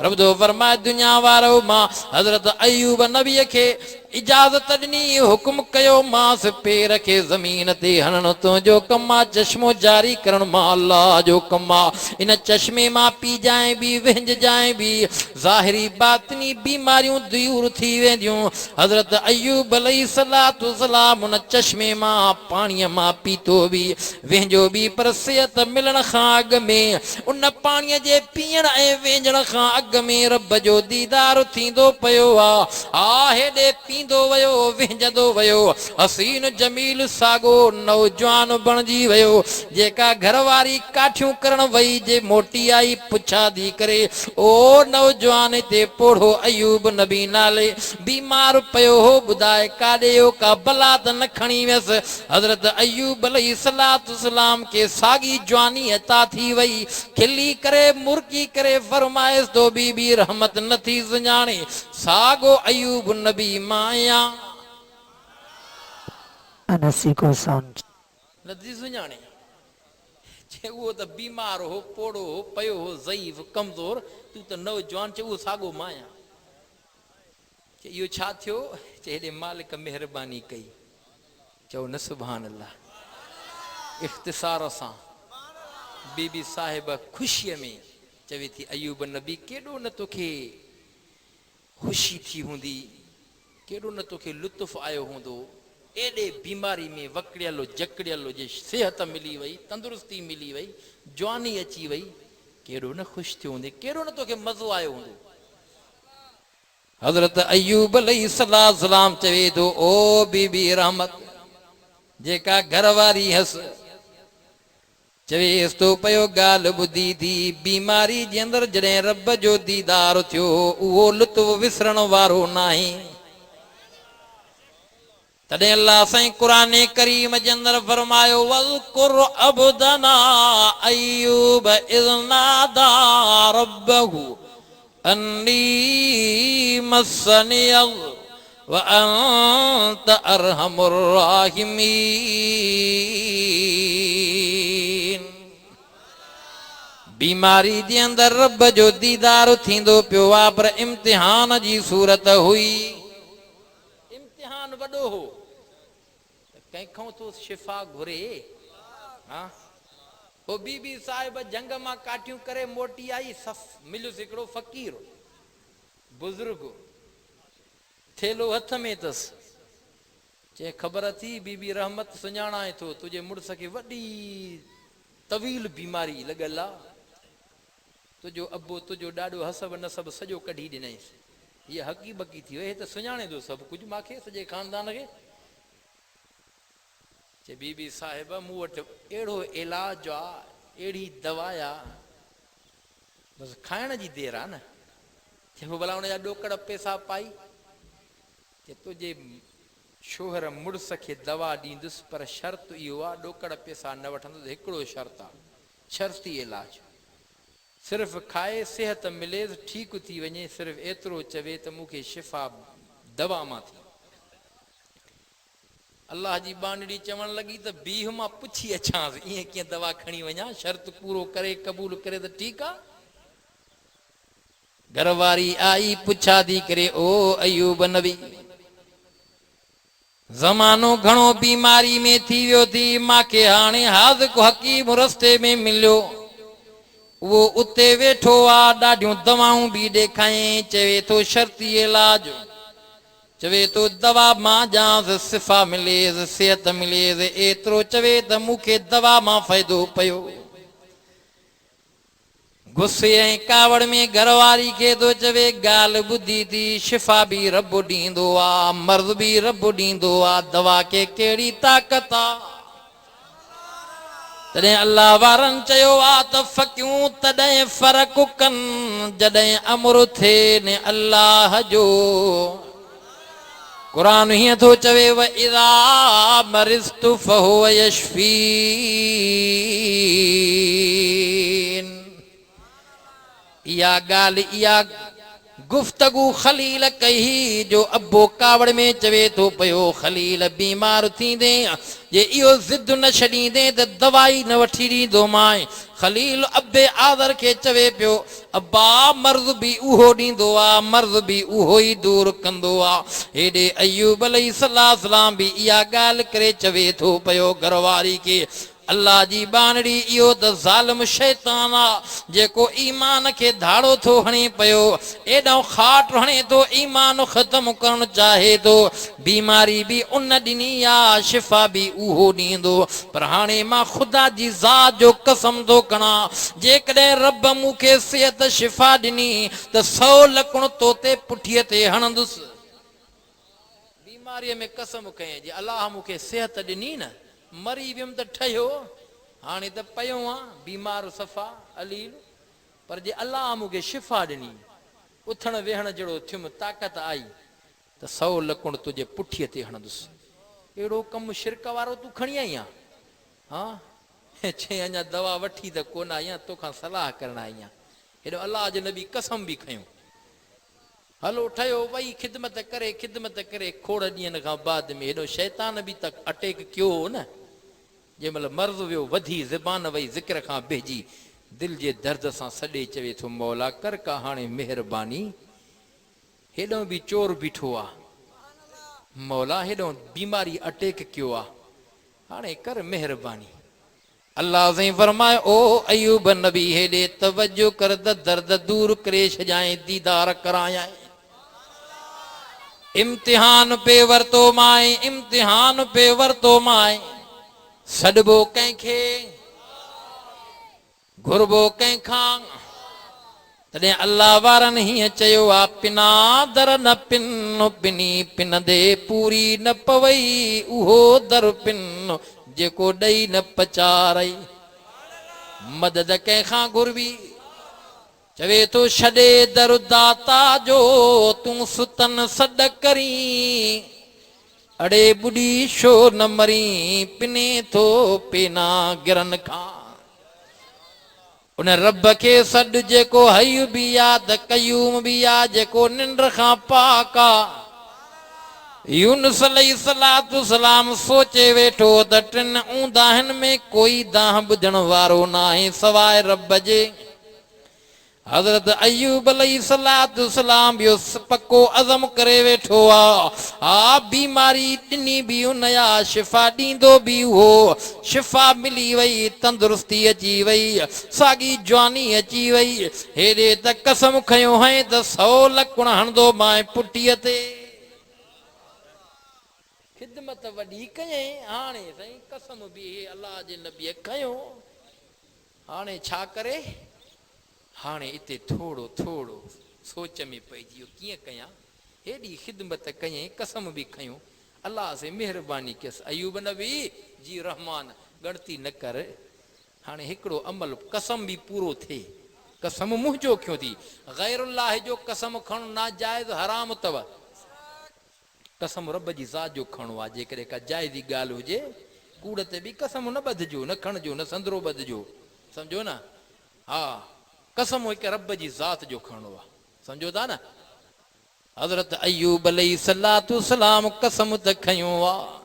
रब जो फरमाए दुनिया वारो मां हजरत अयूब नबी के इजाजत ॾिनी हुकुम कयो मांस पेर के ज़मीन ते हणण तुंहिंजो कम आहे चश्मो जारी करण मां अल्लाह जो कम आहे इन चश्मे मां पी जाए भी विंज जाए भी ज़ाहिरी बातिनी बीमारियूं दूर थी वेंदियूं। हजरत अयूब अलैहिस्सलातु सलाम उन चश्मे मां पाणीअ मां पीतो भी विंजो भी पर सिहत मिलण खां अॻु में उन पाणीअ जे पीअण ऐं वेंजण खां अॻु में रब जो दीदार थींदो पियो आहे हेॾे पींदो वयो विंजंदो वयो हसीन जमील सागो नौजवान बणजी वयो जेका घरवारी काठियूं करण वई जे मोटी आई पुछा दी करे ओ नौजवान ते पोढ़ो अयूब नबी नाले बीमार पयो हो ॿुधाए काॾे हो का बला त न खणी वियसि हजरत अयूब अलैहिस्सलातु सलाम के सागी जवानी अता थी वई खिली करे मुर्की करे फरमाइस तो बीबी रहमत नथी सुञाणे सागो अयूब नबी माया अनसी को साउंड नथी सुञाणे जे उहो त बीमार हो पोड़ो हो पयो हो ज़ईफ़ कमज़ोर तूं त नौजवान चे उहो सागो माया चे इहो छा थियो चे हेॾे मालिक मेहरबानी कई चओ न सुभान अल्लाह इख़्तिसार सां बीबी साहिब ख़ुशीअ में चवे थी अयूब नबी केॾो न तोखे ख़ुशी थी हूंदी, केॾो न तोखे लुत्फ़ आयो हूंदो, एॾे बीमारी में वकड़ियल जकड़ियल जे सिहत मिली वई, तंदुरुस्ती मिली वई, जवानी अची वई, केॾो न ख़ुशि थियो हूंदे, केॾो न तोखे मज़ो आयो हूंदो। हज़रत अयूब अलैहिस्सलाम चवे थो ओ बीबी रहमत जेका घरवारी हस चवेसि तो पयो ॻाल्हि ॿुधी थी, बीमारी जे अंदरि जॾहिं रब जो दीदार थियो उहो लुत्फ़ विसरण वारो नाहे। तॾहिं अल्लाह साईं क़ुरान करीम जे अंदरि फरमायो वज़कुर अब्दना अयूब इज़ नादा रब्बहु अन्नी मस्सनियल व अंत अरहमुर राहिमीन। बीमारी जे अंदरि रब जो दीदार थींदो पियो आहे, पर इम्तिहान जी सूरत हुई, इम्तिहान वॾो हो, कंहिंखां तो शिफ़ा घुरे। हाँ वो बीबी साहिब जंग मां काटियूं करे मोटी आई, मिलियुसि हिकिड़ो फ़क़ीर बुज़ुर्ग, थेलो हथ में अथसि, चए ख़बर थी बीबी रहमत सुञाणाए थो तुंहिंजे मुड़ुस खे वॾी तवील बीमारी लॻल आहे, तुंहिंजो अबो तुंहिंजो ॾाढो हसब नसब सॼो कढी ॾिनईसि, हीअ हक़ी बक़ी थी वई, त सुञाणे थो सभु कुझु मूंखे सॼे ख़ानदान खे। चे बीबी साहिब मूं वटि अहिड़ो इलाज आहे, अहिड़ी दवा आहे, बसि खाइण जी देरि आहे न। चइबो भला हुनजा ॾोकड़ पैसा पाई, के तुंहिंजे शोहर मुड़ुस खे दवा ॾींदुसि, पर शर्त इहो आहे ॾोकड़ पैसा न वठंदुसि, हिकिड़ो शर्त आहे, शर्ती इलाज, सिर्फ़ु खाए सिहत मिलेसि ठीकु थी वञे, सिर्फ़ु एतिरो चवे त मूंखे शिफ़ा दवा मां थी। अल्लाह जी बानड़ी चवण लॻी त बीह मां पुछी अचांसि, ईअं कीअं दवा खणी वञा, शर्त पूरो करे क़बूल करे त ठीकु आहे। घरवारी आई पुछा थी करे ओ अयूब नबी ज़मानो घणो बीमारी में थी वियो थी, मूंखे हाणे हाज़िक़ हकीम रस्ते में मिलियो, उहो उते वेठो आहे, ॾाढियूं दवाऊं बि ॾेखारियईं, चवे थो शर्ती इलाज, चवे तो दवा मां ॼांसि सिफ़ा मिलेसि सिहत मिलेसि, एतिरो चवे त मूंखे दवा मां फ़ाइदो पियो। गुस्से ऐं कावड़ में घरवारी खे थो चवे ॻाल्हि ॿुधी थी, शिफ़ा बि रब ॾींदो आहे, मर्ज़ बि रब ॾींदो आहे, दवा खे कहिड़ी ताक़त आहे। तॾहिं अल्लाह वारनि चयो आहे त फ़क़ियूं तॾहिं फ़र्क़ु कनि जॾहिं अमरु थिए न अल्लाह जो। क़ुरान हीअं थो चवे व इज़ा मरिज़्तु फ़हुव यशफ़ीन। इहा ॻाल्हि इहा गुफ़्तगू ख़लील कई जो अबो कावड़ में चवे थो पियो ख़लील बीमार थींदे जे इहो ज़िद न छॾींदे त दवाई न वठी ॾींदोमांइ। ख़लील अबे आज़र खे चवे पियो अब्बा मर्ज़ बि उहो ॾींदो आहे, मर्ज़ बि उहो ई दूर कंदो आहे। हेॾे अयूब अलैहिस्सलाम बि इहा ॻाल्हि करे चवे थो पियो घरवारी खे अल्लाह जी बानड़ी इहो त ज़ालिम शैतान आहे जेको ईमान खे धाड़ो थो हणे पियो, एॾो खाट हणे थो, ईमान ख़तम करणु चाहे थो, बीमारी बि उन ॾिनी आहे, शिफ़ा बि उहो ॾींदो, पर हाणे मां ख़ुदा जी ज़ात जो कसम थो खणा जेकॾहिं रब मूंखे सिहत शिफ़ा ॾिनी त 100 लकड़ तोते पुठीअ ते हणंदुसि। बीमारीअ में कसम कयईं जे अलाह मूंखे सिहत ॾिनी न, मरी वियुमि त ठहियो, हाणे त पियो आहे बीमार सफ़ा अलील, पर जे अलाह मूंखे शिफ़ा ॾिनी, उथण वेहण जहिड़ो थियुमि, ताक़त आई त 100 लकड़ तुंहिंजे पुठीअ ते हणंदुसि। अहिड़ो कमु शिरक वारो तूं खणी आई आहीं? हा चई अञा दवा वठी त कोन आई आहियां, तोखां सलाह करण आई आहियां। हेॾो अलाह जे नबी कसम बि खयूं, हलो ठहियो, वई ख़िदमत करे खोड़ ॾींहंनि खां बाद में हेॾो शैतान बि त अटैक कयो हो न, जंहिं महिल मर्ज़ वियो वधी, ज़बान वई ज़िक्र खां भेजी, दिलि जे दर्द सां सॾे चवे थो मौला कर का हाणे महिरबानी, हेॾो बि चोर बीठो आहे, मौला हेॾो बीमारी अटैक कयो आहे, हाणे कर महिरबानी। अल्लाह से फरमाए ओ अयूब नबी हेॾे तवज्जो कर त दर्द दूर करे छॾाएं दीदार करायां इम्तिहान पे वरतो माए इम्तिहान पे वरतो माए सॾबो कंहिंखे घुरबो कंहिंखां तॾहिं अल्लाह वारनि हीअं चयो आहे पिना दर न पिन पिनी पिन दे पूरी न पवई उहो दर पिन जेको ॾेई न पचारई मदद कंहिंखां घुरबी चवे थो छॾे दर दाता जो तूं सुतन सॾ करी अड़े ॿुॾी छो न मरी पिने थो पेना गिरन खां उन रब खे सॾ जेको हयू बि आहे त कयूम बि आहे जेको निंड खां पाक आहे यूनुस अलैहिस्सलातु सलाम सोचे वेठो त टिन ऊंदाहनि में कोई दाह ॿुधण वारो न आहे सवाइ रब जे हज़रत अयूब अलैहिस्सलातु सलाम बियो पक्को अज़म करे वेठो आ बीमारी ॾिनी बि उन या शिफ़ा ॾींदो बि उहो शिफ़ा मिली वई तंदुरुस्ती अची वई साॻी जवानी अची वई हेॾे त कसम खयो है त 100 लकुण हणंदो माए पुठीअ ते ख़िदमत वॾी कयई हाणे साईं कसम बि अल्लाह जे नबीअ खयो हाणे छा करे हाणे इते थोड़ो थोड़ो सोच में पइजी वियो कीअं कयां हेॾी ख़िदमत कयई कसम बि खयूं अल्लाह से महिरबानी कयसि अयूब नबी जी रहमान गणती न कर हाणे हिकिड़ो अमल कसम बि पूरो थिए कसम मुंहिंजो क्यों थी गैरुल्लाह जो कसम खणणु नाजाइज़ हराम अथव कसम रब जी ज़ात जो खणणो आहे जेकॾहिं का जाइज़ी ॻाल्हि हुजे कूड़ ते बि कसम न ॿधजो न खणजो न संदरो ॿधजो सम्झो न हा कसम हिकु रब जी ज़ात जो खणणो आहे सम्झो था न हज़रत अयूब अलैहिस्सलातु सलाम कसम त खयूं आहे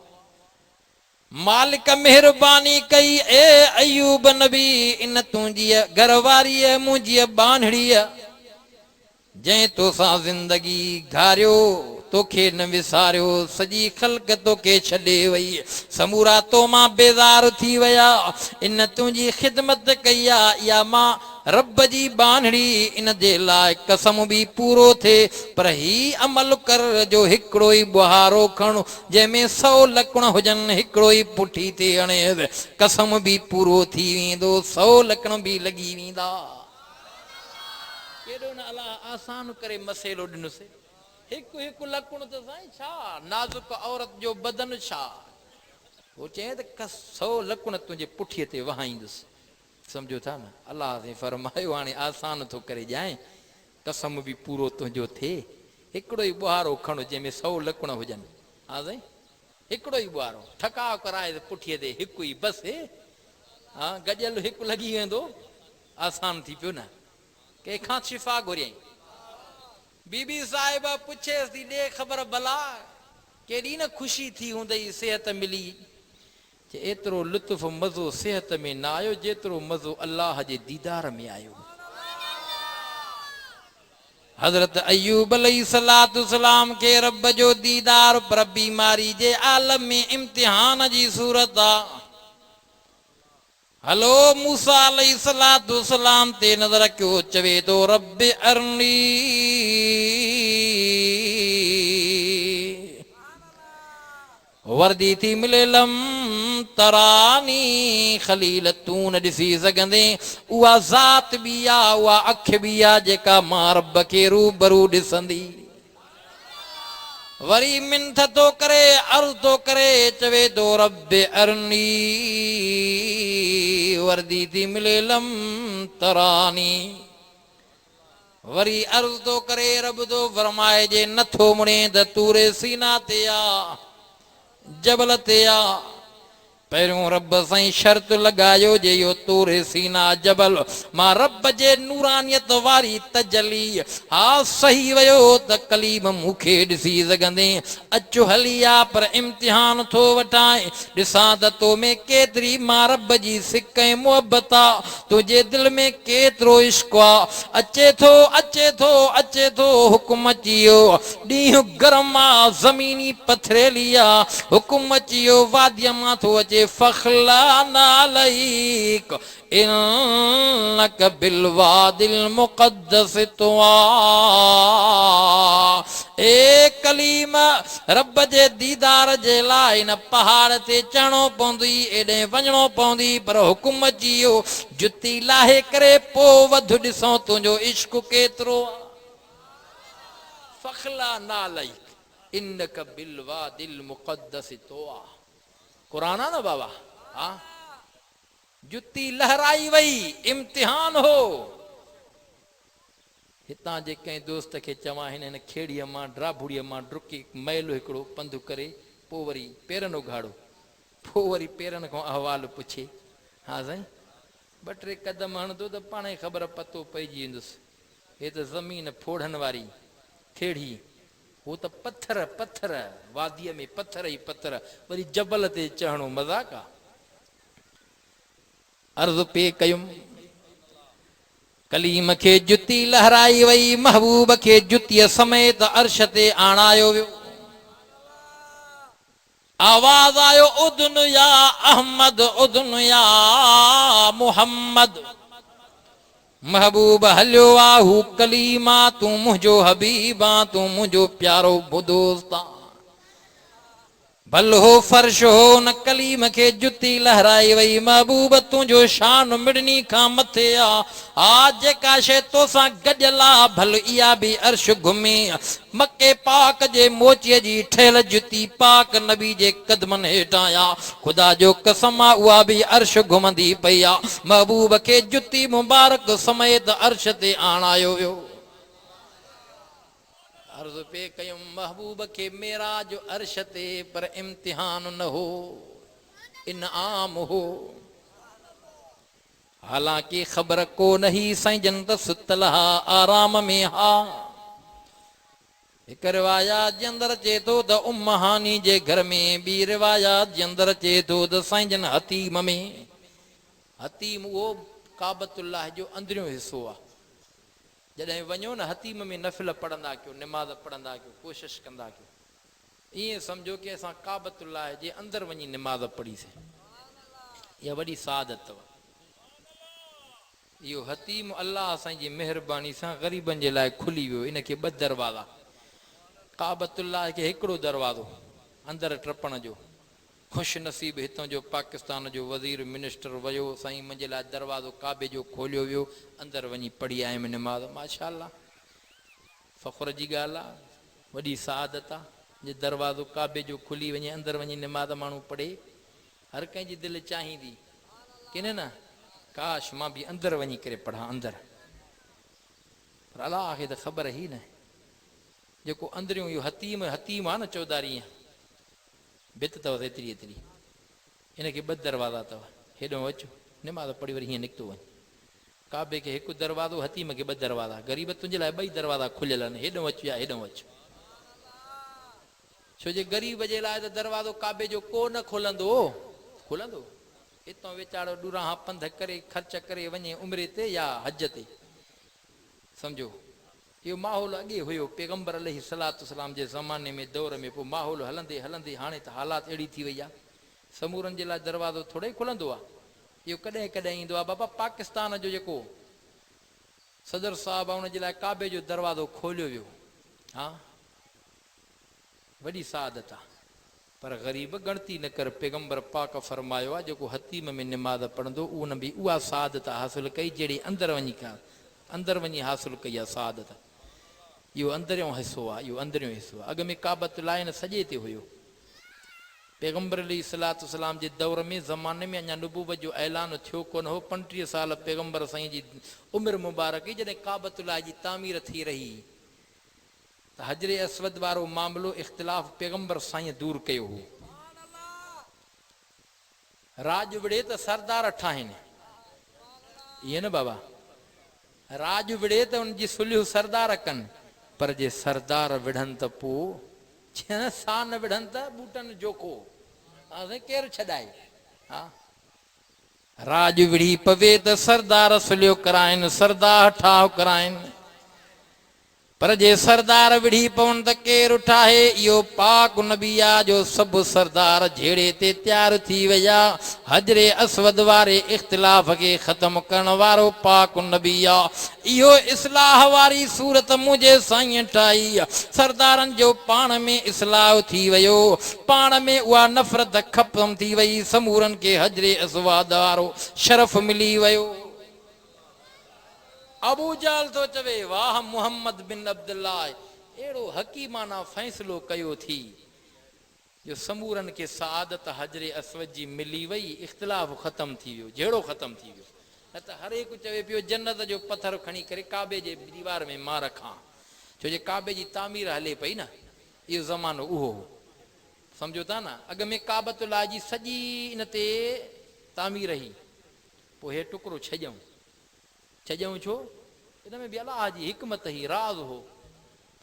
मालिक महिरबानी कई ए अयूब नबी इन तुंहिंजी घरवारीअ मुंहिंजी बांधड़ीअ जंहिं तोसां ज़िंदगी घारियो तोखे न विसारियो सॼी ख़ल्क़ तोखे छॾे वई समूरा तो मां बेज़ार थी विया इन तुंहिंजी ख़िदमत कई आहे इहा मां रब जी बांधड़ी इन जे लाइ कसम बि पूरो थिए पर ही अमल कर जो हिकिड़ो ई बुहारो खण जंहिंमें 100 लकुण हुजनि हिकिड़ो ई पुठी ते हणे कसम बि पूरो थी वेंदो 100 लकुण बि लॻी वेंदा केॾो न अलाह आसान करे मसइलो ॾिनुसि हिकु हिकु लकुण त साईं छा नाज़ुक औरत जो बदन छा वो चए त 100 लकुण तुंहिंजे पुठीअ ते वहाईंदुसि सम्झो था न अलाह से फरमायो हाणे आसान थो करे ॼाए कसम बि पूरो तुंहिंजो थिए हिकिड़ो ई बुहारो खणो जंहिंमें 100 लकुण हुजनि हा साईं हिकिड़ो ई बुहारो ठकाव कराए त पुठीअ ते हिकु ई बसि हा गॼल हिकु लॻी वेंदो आसान थी पियो न कंहिंखां शिफ़ा घुरियईं बीबी साहिब पुछेसि थी ॾे ख़बर भला केॾी न ख़ुशी थी हूंदई सिहत मिली एतिरो लुत्फ़ मज़ो सिहत में न आयो जेतिरो मज़ो अल्लाह जे दीदार में आयो हज़रत अयूब अलैहिस्सलातु सलाम के रब जो दीदार पर बीमारी जे आलम में इम्तिहान जी सूरत आहे हलो मूसा अलैहिस्सलातु सलाम ते नज़र कयो चवे थो रब अरनी वर्दी थी मिले लम तरानी खलील तूं न ॾिसी सघंदे उहा ज़ात बि आहे उहा अख बि आहे जेका मां रब खे रूबरू ॾिसंदी वरी मिंथ थो करे अर्ज़ थो करे चवे थो रब अरनी वर्दी थी मिले लम तरानी वरी अर्ज़ थो करे रब थो फरमाए जे नथो मुड़े त तूरे सीना ते आ जबल ते आ पहिरियों रब साईं शर्त लॻायो जे इहो तूरे सीना जबल मां रब जे नूरानियत वारी तजली हा सही वियो त कलीम मूंखे ॾिसी सघंदे अचु हली आ पर इम्तिहान थो वठाए ॾिसां त तो में केतिरी मां रब जी सिक ऐं मुहबत आहे तुंहिंजे दिलि में केतिरो इश्क़ आहे अचे थो अचे थो अचे थो हुकुम अची वियो ॾींहुं गरम आहे ज़मीनी पथरेली आहे हुकुम अची वियो वादीअ मां थो अचे जे फखला नालैक इन्नक बिलवादिल मुक़द्दस तुआ। ए कलीमा रब जे दीदार जे लाइ न पहाड़ ते चढ़णो पवंदी, एॾे वञणो पवंदी, पर हुकुम अची वियो जुती लाहे करे पोइ वधु ॾिसो तुंहिंजो इश्क केतिरो आहे। फखला नालैक इन्नक बिलवादिल मुक़द्दस तुआ। कुरान आहे न बाबा। हा, जुती लहराई वई, इम्तिहान हो। हितां जे कंहिं दोस्त खे चवां हिन खेड़ीअ मां ड्राबुड़ीअ मां डुकी मैलो हिकिड़ो पंधु करे पोइ वरी पेरनि उघाड़ो, पोइ वरी पेरनि खां अहवाल पुछे, हा साईं ॿ टे कदम हणंदो त पाण ई ख़बर पतो पइजी वेंदुसि। हे त ज़मीन फोड़नि वारी खेड़ी, हो त पत्थर पत्थर, वादीअ में पत्थर ई पत्थर, वरी जबल ते चढ़णो मज़ाक आहे। अर्ज़ पे कयुमि कलीम खे जुती लहराई वई, महबूब खे जुतीअ समेत अर्श ते आणायो वियो। आवाज़ आयो उदन या अहमद, उदन या मुहम्मद। महबूब हलियो आ हू कलीमा, तूं मुंहिंजो हबीबा, तूं मुंहिंजो प्यारो दोस्ता। भल हो फर्श हो न कलीम खे जुती लहराई वई। महबूब तुंहिंजो शान मिड़नी खां मथे आ जेका शइ तोसां गॾियल आ, भल इहा बि अर्श घुमे। मके पाक जे मोचीअ जी ठहियल जुती पाक नबी जे कदमनि हेठां आ, ख़ुदा जो कसम आ उहा बि अर्श घुमंदी पई आ। महबूब खे जुती मुबारक समेत अर्श ते आणायो वियो। अर्ज़ पे कयुम महबूब खे मेराज अर्श ते, पर इम्तिहान न हो, इनाम हो। हालांकि ख़बर को नहीं साईं जन त सुतल हा आराम में हा। हिक रिवायात जे अंदर अचे थो त उम्म हानी जे घर में, ॿी रिवायात जे अंदर अचे थो त साईं जन हतीम में। हतीम उहो काबतुल्लाह जो अंदरियों हिसो आहे। जॾहिं वञो न हतीम में नफ़िल पढ़ंदा कयो, निमाज़ पढ़ंदा कयो, कोशिशि कंदा कयो, ईअं सम्झो कि असां काबतुल्लाह जे अंदरि वञी निमाज़ पढ़ीसीं। इहा वॾी सादत अथव। इहो हतीम अलाह असांजी महिरबानी सां ग़रीबनि जे लाइ खुली वियो। इनखे ॿ दरवाज़ा, काबतुल्लाह खे हिकिड़ो दरवाज़ो अंदरि टपण जो। ख़ुशि नसीब हितां जो पाकिस्तान जो वज़ीर मिनिस्टर वियो, साईं मुंहिंजे लाइ दरवाज़ो काबे जो खोलियो वियो, अंदरि वञी पढ़ी आयुमि निमाज़। माशाअल्लाह, फ़ख़्र जी ॻाल्हि आहे, वॾी सआदत आहे जे दरवाज़ो काबे जो खुली वञे, अंदरि वञी निमाज़ माण्हू पढ़े। हर कंहिंजी दिलि चाहींदी की न काश मां बि अंदरि वञी करे पढ़ां अंदरि। पर अलाह खे त ख़बर ई न जेको अंदरियों इहो हतीम आहे न चौधारी भित अथव एतिरी एतिरी, इनखे ॿ दरवाज़ा अथव। हेॾो अचो निमाज़ पढ़ी वरी हीअं निकितो वञे। काबे खे हिकु दरवाज़ो, हतीम खे ॿ दरवाज़ा। ग़रीब तुंहिंजे लाइ ॿई दरवाज़ा खुलियल आहिनि, हेॾो अचु या हेॾो अचु। छो जे ग़रीब जे लाइ त दरवाज़ो काबे जो को न खुलंदो। हितां वीचारो ॾूरां पंध करे ख़र्च करे वञे उमिरे ते या हज ते। सम्झो इहो माहौल अॻे हुयो पैगंबर अलैहिस्सलाम जे ज़माने में, दौर में। पोइ माहौल हलंदे हलंदे हाणे त हालात अहिड़ी थी वई आहे, समूरनि जे लाइ दरवाज़ो थोरे ई खुलंदो आहे। इहो कॾहिं कॾहिं ईंदो आहे। बाबा पाकिस्तान जो जेको सदर साहब आहे, उनजे लाइ काबे जो दरवाज़ो खोलियो वियो। हा, वॾी सआदत आहे। पर ग़रीब गणती न कर, पैगंबर पाक फरमायो आहे जेको हतीम में निमाज़ पढ़ंदो उन बि उहा सआदत हासिलु कई जहिड़ी अंदरि वञी हासिलु कई आहे सआदत। इहो अंदरियों हिसो आहे, इहो अंदरियों हिसो आहे। अॻ में काबतुल्लाह न सॼे ते हुयो। पैगंबर अलैहिस्सलाम जे दौर में, ज़माने में अञा नुबूवत जो ऐलान थियो कोन हो। 35 साल पैगंबर साईं जी उमिरि मुबारक ई जॾहिं काबतुल्लाह जी तामीर थी रही त हजरे असवद वारो मामिलो इख़्तिलाफ़ पैगंबर साईं दूर कयो हो। राज विड़े त सरदार ठाहिनि, ईअं न बाबा, राज विड़े त उनजी सुलियूं सरदार कनि। पर जे सरदार विढ़नि त पोइ सा न विढ़नि त बूटनि जोको केरु छॾाए। हा, राज विढ़ी पवे त सरदार सुलियो कराइनि, सरदार ठाह कराइनि। पर जे सरदार विढ़ी पवन त केर उठाहे। इहो पाक नबी आ जो सभु सरदार झेड़े ते तैयार थी विया। हजरे असवद वारे इख्तिलाफ़ खे ख़त्म करण वारो पाक नबी आ। इहो इस्लाह वारी सूरत मुंहिंजे साईं ठाही। सरदारनि जो पाण में इस्लाह थी वियो, पाण में उहा नफ़रत ख़त्म थी वई। समूरनि खे हजरे असवद वारो शरफ़ मिली वियो। अबू जाल तो चवे वाह मोहम्मद बिन अब्दुल्लाह, एड़ो हकीमाना फैसलो कयो थी जो समूरन के सादत हजरे असवद जी मिली वई। इख्तिलाफ खत्म थी वियो, जहिड़ो खत्म थी वियो। न त हर एक चवे पियो जन्नत जो पत्थर खणी करे काबे जे दीवार में मां रखां, छो जे काबे जी तामीर हले पई न। इहो ज़मानो उहो हो, सम्झो था न। अॻ में काबतुल्लाह जी सॼी इन ते तामीर ही, पोइ हे टुकड़ो छॾियऊं। छॾियऊं छो? इन में बि अलाह जी हिकमत ही, राज़ हो।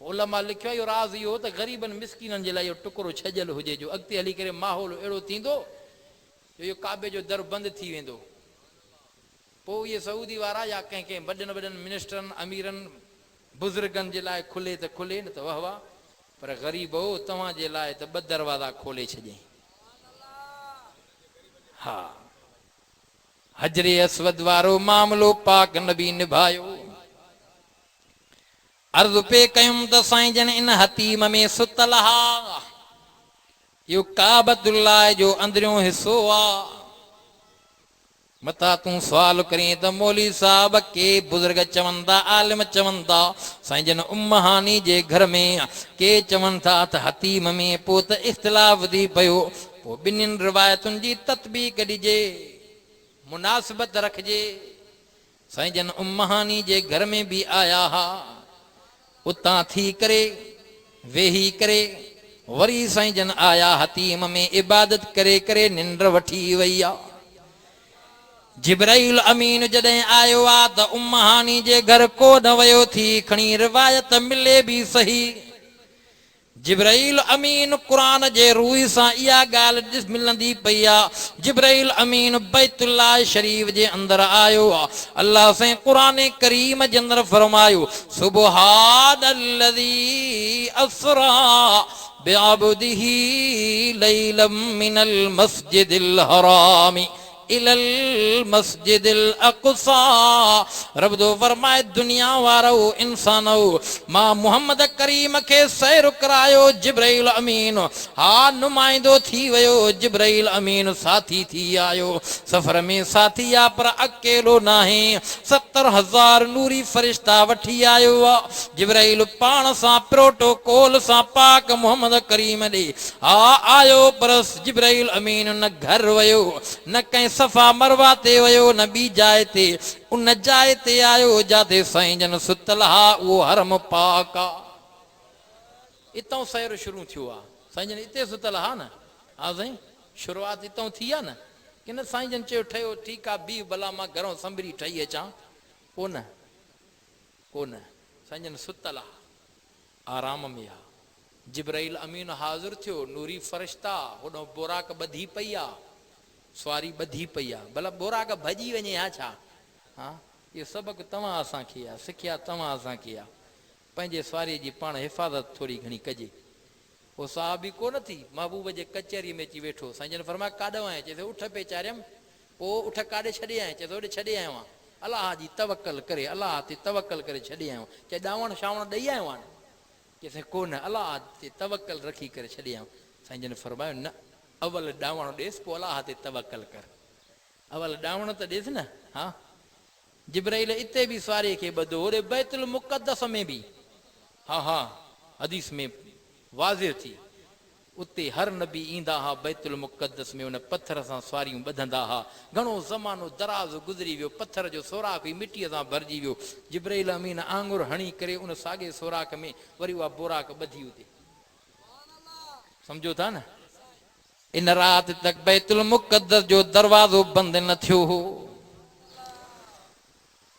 पोइ उलमा लिखियो आहे इहो राज़ इहो त ग़रीबनि मिसकीननि जे लाइ इहो टुकड़ो छॾियल हुजे, जो अॻिते हली करे माहौल अहिड़ो थींदो जो इहो काबे जो दर बंदि थी वेंदो। पोइ इहे सऊदी वारा या कंहिं कंहिं वॾनि वॾनि मिनिस्टरनि अमीरनि बुज़ुर्गनि जे लाइ खुले त खुले, न त वाह वाह। पर ग़रीब हो तव्हांजे लाइ त ॿ दरवाज़ा खोले छॾियईं। हा, हजरे असवद वारो मामलो पाक नबी निभायो। अर्ज़ पे कयुम त साईं जन इन हतीम में सुतल हा। इहो काबतुल्लाह जो अंदरियों हिस्सो आ। मता तूं सवाल करीं त मौली साहब के बुज़ुर्ग चवंदा, आलिम चवंदा साईं जन उम्महानी जे घर में, के चवनि था त हतीम में। पोइ त इख़्तिलाफ़ थी पियो। पोइ ॿिन्हिनि रिवायतुनि जी तत्बीक ॾिजे, मुनासिबत रखिजे। साईं जन उम्महानी जे घर में बि आया हा। उतां थी करे वेही करे वरी साईं जन आया हतीम में। इबादत करे करे निंड वठी वई आ। जिब्राइल अमीन जॾहिं आयो आ त उम्महानी जे घर को न वियो थी खणी। रिवायत मिले बि सही। जिब्राइल अमीन क़ुरान जे रूह सां इहा ॻाल्हि मिलंदी पई आ। जिब्राइल अमीन बैतुल्लाह शरीफ जे अंदरि आयो आ। अल्लाह से क़ुरान करीम जे अंदरि फरमायो, सुब्हानल्लज़ी अस्रा बिअब्दिही लैलम मिनल मस्जिदिल हरामी इलल मस्जिदिल अक़सा। रब दो फरमाए, दुनिया वारो इंसानो, मां मोहम्मद करीम के सैर करायो। जिब्राइल अमीन हा नुमाइंदो थी वियो। जिब्राइल अमीन साथी थी आयो। सफ़र में साथी आ पर अकेलो नाहे, 70,000 नूरी फरिश्ता वठी आयो आ। जिब्राइल पाण सां प्रोटोकॉल सां पाक मोहम्मद करीम ॾे हा आयो। पर जिब्राइल अमीन न घर वियो, न कंहिं सफ़ा मरवा ते वियो, न ॿी जाइ ते। उन जाइ ते आयो जाते साईं जन सुतल हा, उहो हरम पाक आ। इतां सैर शुरू थियो आहे। साईं जन हिते सुतल हा न। हा साईं, शुरूआत हितां थी आहे न। की न साईं जन चयो ठहियो ठीकु आहे, बीह भला मां घरों संभरी ठही अचां। कोन कोन, साईं जन सुतल आहे, आराम में आहे। जिब्राइल अमीन हाज़िर थियो। नूरी फरिश्ता होॾो बुराक ॿधी पई आहे, सवारी ॿधी पई आहे। भला बुराक भॼी वञे हा छा? हा, इहो सबक़ु तव्हां असांखे आहे, सिखिया तव्हां असांखे आहे। पंहिंजे सवारीअ जी पाण हिफ़ाज़त थोरी घणी कजे। पोइ साहबी कोन थी, महबूब जे कचहरीअ में अची वेठो। साईं जन फरमाया, काॾो आएं? चए थो उठ पे चारियमि। पोइ उठ काॾे छॾे आएं? चए थो होॾे छॾे आयो आहियां, अलाह जी तवकल करे, अलाह ते तवकल करे छॾे आयो। चए ॾावण शावण ॾेई आयो आहे? चए कोन, अलाह ते तवकल रखी करे छॾे आयो। साईं जन फरमायो, न, अवल ॾावण ॾेसि, पोइ अलाह ते तवकल कर। अवल ॾावण त ॾेसि न। हा, जिब्राइल इते बि सवारीअ खे ॿधो, होॾे बैतुल मुक़द्दस में बि। हा हा, हदीस में वाज़िह थी। उते हर नबी ईंदा हा बैतुल मुक़द्दस में, उन पत्थर सां सवारियूं ॿधंदा हा। घणो ज़मानो दराज़ गुज़री वियो, पत्थर जो सोराख़ ई मिटीअ सां भरिजी वियो। जिब्राइल अमीन आंगुर हणी करे उन साॻे सोराख़ में वरी उहा बुराक ॿधी उते। सम्झो था न। इन राति तक बैतुल मुक़द्दस जो दरवाज़ो बंदि न थियो हो।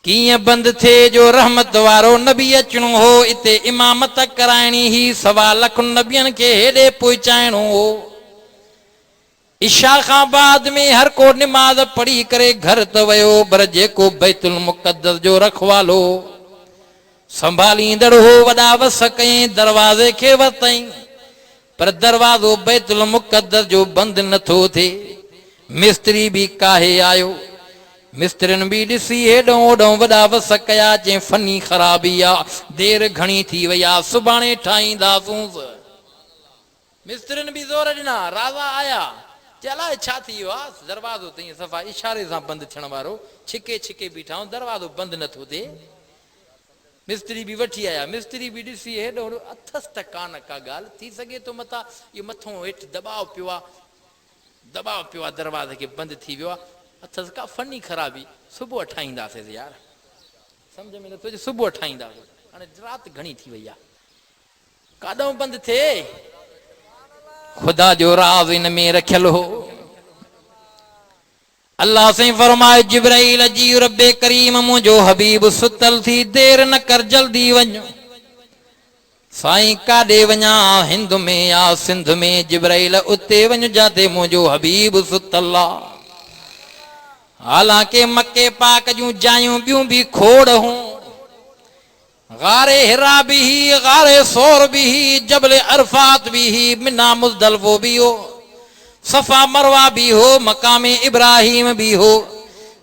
कीअं बंदि थिए जो रहमत वारो नबी अचणो हो। इते इमामत कराइणी ही, 1.25 लख नबियनि खे हेॾे पहुचाइणो हो। इशा खां बाद में हर को निमाज़ पढ़ी करे घर त वियो, पर जेको बैतुल मुक़द्दस जो रखवालो संभालींदड़ हो वॾा वस कयईं दरवाज़े खे वरितईं पर दरवाज़ो बैतुल मुक़द्दस जो बंदि नथो थिए। मिस्त्री बि काहे आयो, मिस्त्रियुनि बि ॾिसी हेॾो होॾो वॾा वस कया, चई फनी ख़राबी आहे, देरि घणी थी वई आहे, सुभाणे ठाहींदासूं। मिस्त्रियुनि बि ज़ोर ॾिना, राजा आया, चलाए छा थी वियो आहे, दरवाज़ो त ईअं सफ़ा इशारे सां बंदि थियण वारो, छिके छिके बीठा आहियूं, दरवाज़ो बंदि नथो थिए। मिस्त्री बि वठी आया, मिस्त्री बि ॾिसी हेॾो होॾो, अथसि त कान का ॻाल्हि, थी सघे थो मथां इहो मथां हेठि दॿाउ पियो आहे, दरवाज़े खे बंदि थी वियो आहे, अथसि का फनी ख़राबी, सुबुह ठाहींदासीं यार, सम्झ में नथो अचे, सुबुह ठाहींदासीं, हाणे राति घणी थी वई आहे, काॾों बंदि थिए। ख़ुदा जो राज़ इन में रखियल हो। अल्लाह से फरमाए जिब्राइल जी रब्बे करीम मुंहिंजो हबीब सुतल थी, देर न कर जल्दी वञ। साईं काॾे वञा, हिंद में या सिंध में, जिब्राइल उते वञ जाते मुंहिंजो हबीब सुतल आहे। हालांकि मके पाक जूं जायूं ॿियूं बि खोड़ हूं, गारे हिरा भी ही, गारे सोर भी ही, जबले अरफात भी ही, मिना मुज़दलिफ़ो भी हो, सफ़ा मरवा भी हो, मकामे इब्राहिम भी हो,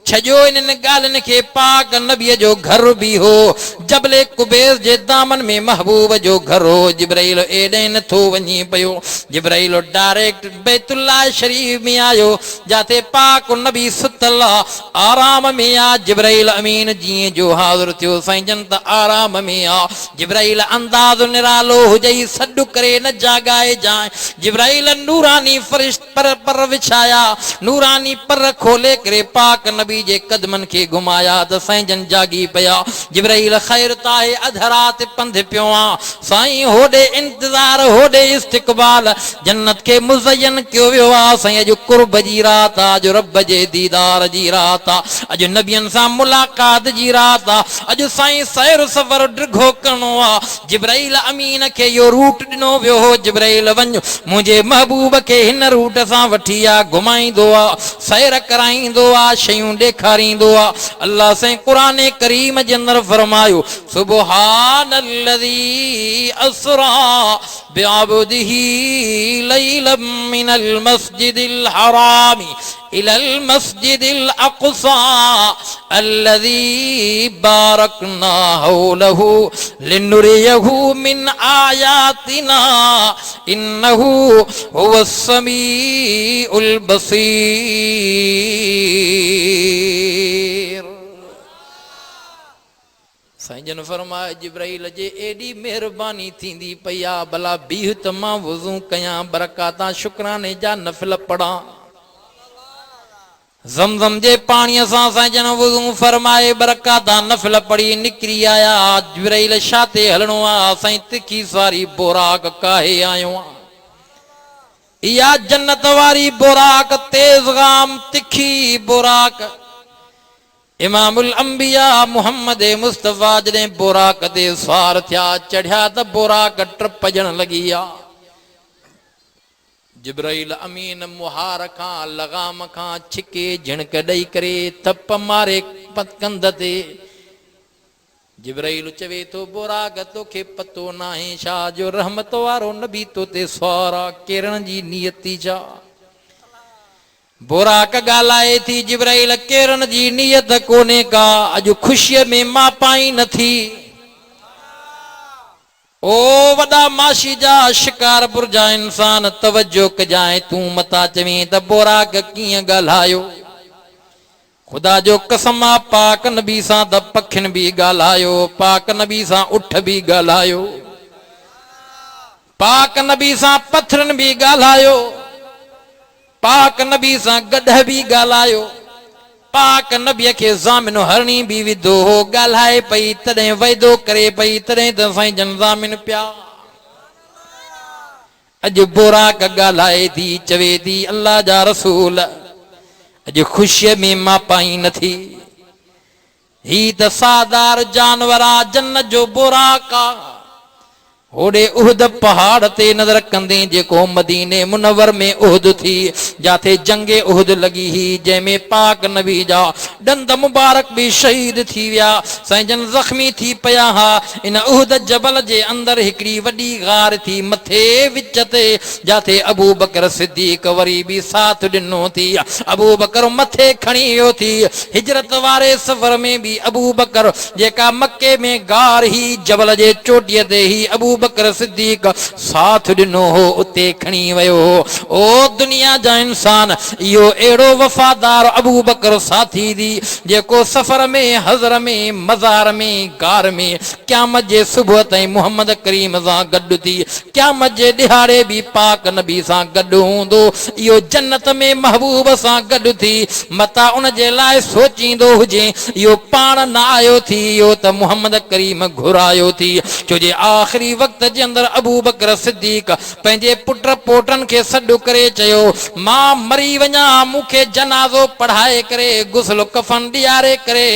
छजो इन्हनि ॻाल्हियुनि खे पाक नबीअ जो घर भी हो, जबले कुबैस जे दामन में महबूब जो घर हो। जिब्राइल एॾे नथो वञी पियो, जिब्राइल डायरेक्ट बैतुल्लाह शरीफ में आयो, जाते पाक नबी सुतल आराम में आ। जिब्राइल अमीन जीअं जो हाज़िर थियो, साईं जन त आराम में आ। जिब्राइल अंदाज़ निरालो हुजई, सॾु करे न जाॻाए जाए। जिब्राइल नूरानी फरिश्त पर विछाया, नूरानी पर खोले करे पाक नबी जे कदमन के घुमाया त साईं जन जागी पिया। जिब्राइल ख़ैर ताहे अधरात पंध पियो आ, साईं होॾे इंतज़ार होॾे इस्तिक़बाल, जन्नत के मुज़यन कयो वियो आ। साईं अॼु कुर्ब जी रात आ, अॼु रब जे दीदार जी रात आ, अॼु नबियनि सां मुलाक़ात जी रात आ, अॼु साईं सैर सफ़र डिघो करणो आ। जिब्राइल अमीन खे इहो रूट ॾिनो वियो हो, जिब्राइल वञ मुंहिंजे महबूब खे हिन रूट सां वठी आ, घुमाईंदो आ, सैर कराईंदो आ, शयूं ॾेखारींदो आ। अल्लाह से क़ुरान करीम जे अंदर फरमायो, सुब्हानल्लज़ी अस्रा बिअब्दिही लैलन मिनल मस्जिदिल हराम इलल मस्जिदिल अक़सा अल्लज़ी बारकना हौलहु लिनुरियहु मिन आयातिना इन्नहु हुवस समीउल बसीर। साईं जन फरमाए जिब्राइल जे एडी मेहरबानी थींदी पई आ, भला बीह त मां वुज़ू कयां, बरकातां शुक्राने जा नफ़िल पढ़ां। ज़मज़म जे पाणीअ सां साईं जन वुज़ू फरमाए, बरकातां नफ़िल पढ़ी निकिरी आया। जिब्राइल छा ते हलणो आ, साईं तिखी सारी बोराक काहे आयो आ, इहा जन्नत वारी बोराक, तेज़गाम तिखी बोराक। इमामुल अंबिया मुहम्मद मुस्तफ़ा जॾहिं बोराक ते सवार थिया, चढ़िया त बोराक टपजण लॻी आ। जिब्राइल अमीन मुहार खां लगाम खां छिके झिणक ॾेई करे थप मारे कंध ते। जिब्राइल चवे तो बोराक तोखे पतो नाहे छा जो रहमत वारो नबी तो ते सवार आ, केरण जी नियती छा। बोराक ॻाल्हाए थी, जिब्राइल केरन जी नियत कोन्हे का, अॼु ख़ुशीअ में मां पाई नथी। ओ वॾा माशी जा शिकारपुर जा इंसान तवज्जो कजाए, तूं मता चवीं त बोराक कीअं ॻाल्हायो। ख़ुदा जो कसम आ, पाक नबी सां त पखियुनि बि ॻाल्हायो, पाक नबी सां उठ बि ॻाल्हायो, पाक नबी सां पथरनि बि ॻाल्हायो, पाक नबी सां गॾ बि ॻाल्हायो, पाक नबीअ खे ज़ामिन हरणी बि विधो हो। ॻाल्हाए पई तॾहिं वाइदो करे पई, तॾहिं त साईं जन ज़ामिन पिया। अॼु बोराक ॻाल्हाए थी, चवे थी अल्लाह जा रसूल अॼु ख़ुशीअ में मां पाई नथी। ही त सादार जानवर आ, जन्नत जो बोराक आ। होॾे उहद पहाड़ ते नज़र कंदे जेको मदीने मुनवर में उहद थी, जाते जंगे उहद लगी ही जैमें पाक नबी जा डंद मुबारक भी शहीद थी विया साईं जन जख्मी थी पया हा इन उहद जबल जे अंदर हिकड़ी वडी गार थी मथे विच ते जाते अबू बकर सिद्दीक वरी भी साथ दिनो थी अबू बकर मथे खणी वियो थी हिजरत वारे सफर में भी अबू बकर जेका मक्के में गार ही जबल जे चोटीअ ते ही अबू बकर सिद्दीक साथ दिनो हो उते खणी वयो ओ दुनिया जा इंसान यो एड़ो वफादार अबू बकर साथी दी जेको सफर में हजर में मजार में गार में क़यामत जे सुबह ताईं मोहम्मद करीम सां गॾु थी क़यामत जे दिहाड़े भी पाक नबी सां गॾु हूंदो इहो जन्नत में महबूब सां गॾु थी मता उन जे लाइ सोचींदो हुजे इहो पाण न आयो थी इहो त मोहम्मद करीम घुरायो थी छो जे आख़िरी वक़्त जे अंदर अबू बकर सिद्दीक पंहिंजे पुट पोटनि खे सॾु करे चयो मां मरी वञा मूंखे जनाज़ो पढ़ाए करे गुस्ल कफन ॾियारे करे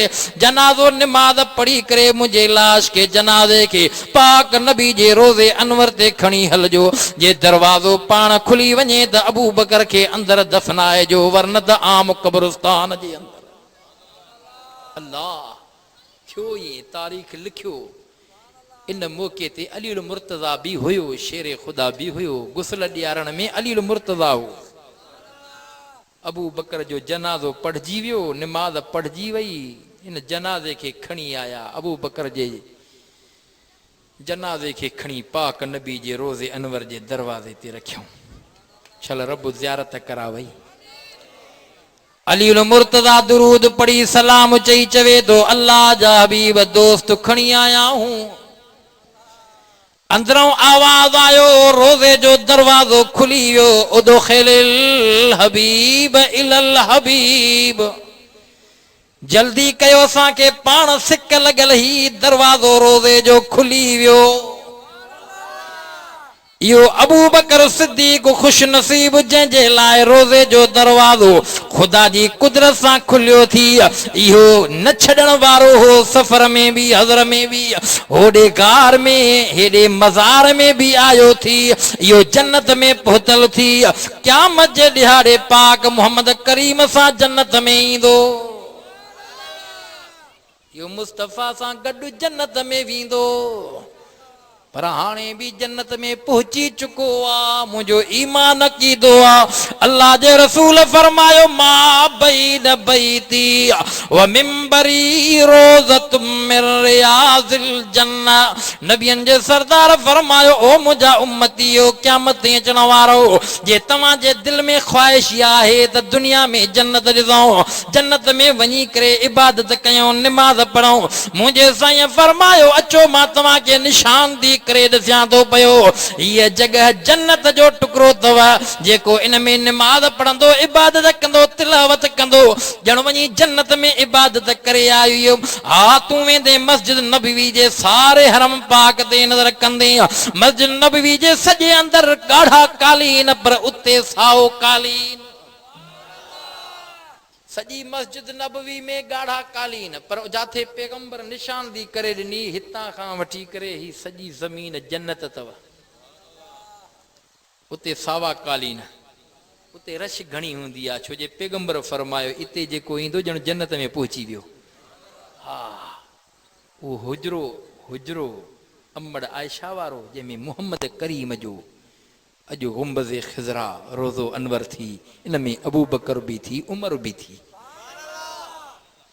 जनाज़ो निमाज़ पढ़ी करे मुंहिंजे लाश खे जनाज़े खे पाक नबी जे रोज़े अनवर ते खणी हलजो जे दरवाज़ो पाण खुली वञे त अबू बकर खे अंदर दफ़नाए जो वरन त आम कब्रिस्तान जे अंदर अल्लाह थियो ये तारीख़ लिखियो इन मौके ते अलील मुर्तज़ा भी हुयो शेर खुदा भी हुयो गुस्ल ॾियारण में अलील मुर्तज़ा हो अबू बकर जो जनाज़ो पढ़जी वियो निमाज़ पढ़जी वई इन जनाज़े खे खणी आया अबू बकर जे जनाज़े खे खणी पाक नबी जे रोज़े अनवर जे दरवाज़े ते रखियो छल रब ज़ियारत करा वई अलील मुर्तज़ा दुरूद पढ़ी सलाम चई चवे तो अल्लाह जा हबीब दोस्त खणी आया हूं अंदरों आवाज आयो रोज़े जो दरवाजो खुली वियो उदखिलिल हबीब इलल हबीब जल्दी कयो असांखे पाण सिक लॻल ही दरवाजो रोज़े जो खुली वियो यो अबू बकर सिद्दीक खुश नसीब जंहिंजे लाइ रोज़े जो दरवाजो खुदा जी कुदरत सां खुलियो थी इहो न छॾण वारो हो सफ़र में भी हज़र में भी होॾे गार में हेॾे मज़ार में भी आयो थी इहो जन्नत में पहुतल थी क़यामत जे ॾिहाड़े पाक मोहम्मद करीम सां जन्नत में ईंदो इहो मुस्तफ़ा सां गॾु जन्नत में वेंदो पर हाणे भी जन्नत में पहुची चुको आ मुझो ईमान अकीदो आ अल्लाह जे रसूल फरमायो मा बैन बैती व मिंबरी रोज़तुम मिन रियाज़िल जन्ना नबियन जे सरदार फरमायो ओ मुझा उम्मतियो क़यामत ते अचण वारो जे तव्हां जे दिल में ख्वाहिश आहे त दुनिया में जन्नत ॾिसूं जन्नत में वञी करे इबादत कयूं निमाज़ पढ़ूं मुंहिंजे साईं फरमायो अचो मां तव्हां खे निशान दी करे दसियां थो पियो ये जगह जन्नत जो टुकड़ो अथव जेको इन में निमाज़ पढ़ंदो इबादत कंदो तिलावत कंदो ॼण वञी जन्नत में इबादत करे आयो हा तूं वेंदे मस्जिद नबवी जे सारे हरम पाक ते नज़र कंदे मस्जिद नबवी जे सॼे अंदर ॻाढ़ा कालीन पर उते साओ कालीन सजी मस्जिद नबवी में ॻाढ़ा कालीन पर जाथे पैगंबर निशानदी करे ॾिनी हितां खां वठी करे ही सजी ज़मीन जन्नत अथव उते सावा कालीन उते रश घणी हूंदी आहे छो जे पैगंबर फरमायो इते जेको ईंदो ॼण जन्नत में पहुची वियो हा उहो हुजरो अम्मड़ आयशा वारो जंहिंमें मोहम्मद करीम जो अॼु गुंबज़े ख़िज़रा रोज़ो अनवर थी इन में अबू बकर भी थी उमर भी थी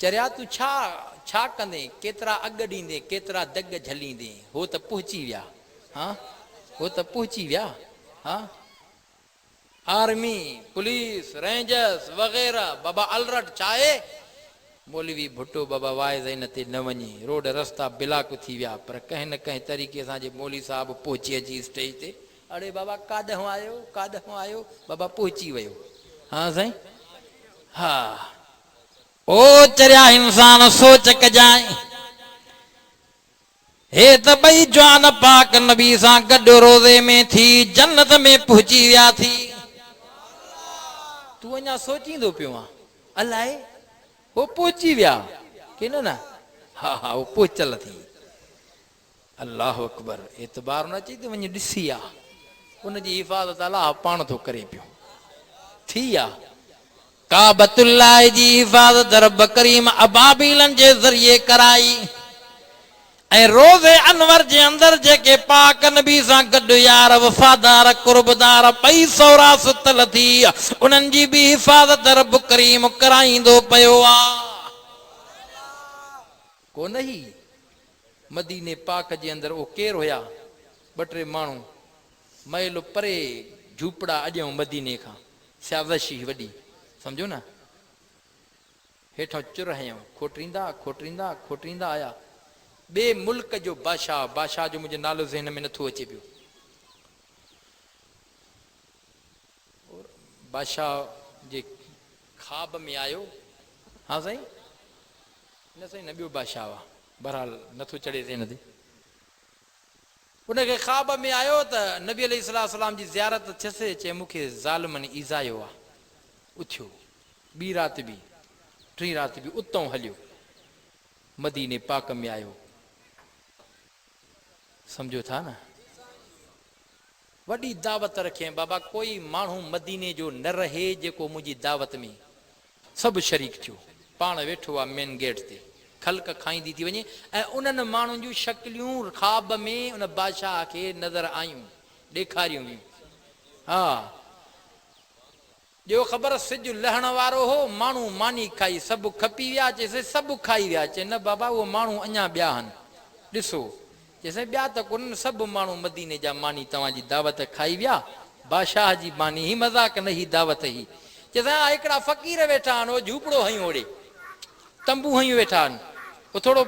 चरिया तू छा कंदे केतिरा अॻु ॾींदे केतिरा दग झलींदे हो त पहुची विया हा हो त पहुची विया हा आर्मी पुलिस रेंजर्स वग़ैरह बाबा अलरट चाहे मौलवी भुट्टो बाबा वाइज़ इन ते न वञे रोड रस्ता बिलाक थी विया पर कंहिं न कंहिं तरीक़े सां जे मौलवी साहब पहुची अची स्टेज ते अरे बाबा काॾहों आयो बाबा पहुची वियो हा साईं हा ओ चरिया इंसान सोच कजाए हे त ॿई जवान पाक नबी सां गॾु रोज़े में थी जन्नत में पहुची विया थी तू अञा सोचींदो पियो आहे अलाए हो पहुची विया की न हा हो पहुचल थी अल्लाह अकबर एतबार न अचे त वञी ॾिसी आहे उनजी हिफ़ाज़त अलाह पाण थो करे पियो थी आ काबतुल्लाह जी हिफाज़त रब करीम अबाबीलन जे ज़रिए कराई ऐं रोज़े अनवर जे अंदर जेके पाक नबी सां गॾु यार वफ़ादार कुर्बदार पई सौरा सुतल थी उन्हनि जी बि हिफाज़त रब करीम कराईंदो पियो आहे कोन ही मदीने पाक जे अंदर ओ केर हुया ॿ टे माण्हू मैल परे झूपड़ा अॼु मदीने खां स्यावशी वॾी सम्झो न हेठां चुर हयूं खोटरींदा खोटरींदा खोटरींदा आया बे मुल्क जो बादशाह बादशाह जो मुझे नालो ज़हन में नथो अचे पियो बादशाह जे ख्वाब में आयो हाँ साईं न साईं न ॿियो बादशाह हुआ बहरहाल नथो चढ़े ज़हन ते उनखे ख्वाब में आयो त नबी अलैहिस्सलाम जी ज़ियारत थियसि चए मूंखे ज़ालिमनि ईज़ायो आहे उथियो ॿी राति बि टी राति बि उतां हलियो मदीने पाक में आयो समझो था न वॾी दावत रखे बाबा कोई माण्हू मदीने जो न रहे जेको मुंहिंजी दावत में सभु शरीक थियो पाण वेठो आहे मेन गेट ते खल्क खाईंदी थी वञे ऐं उन्हनि माण्हुनि जूं शक्लियूं ख्वाब में उन बादशाह खे नज़र आयूं ॾेखारियूं हुयूं हा जो ख़बर सिज लहण वारो हो माण्हू मानी खाई सभु खपी विया चइसि सभु खाई विया चए न बाबा उहो माण्हू अञा ॿिया आहिनि ॾिसो चइसि ॿिया त कोन्हनि सभु माण्हू मदीने जा मानी तव्हांजी दावत खाई विया बादशाह जी मानी ही मज़ाक न ही दावत ही चइसि हा हिकिड़ा फ़क़ीर वेठा आहिनि उहो झूपड़ो हयूं ओड़े तंबू हयूं वेठा आहिनि उहो थोरो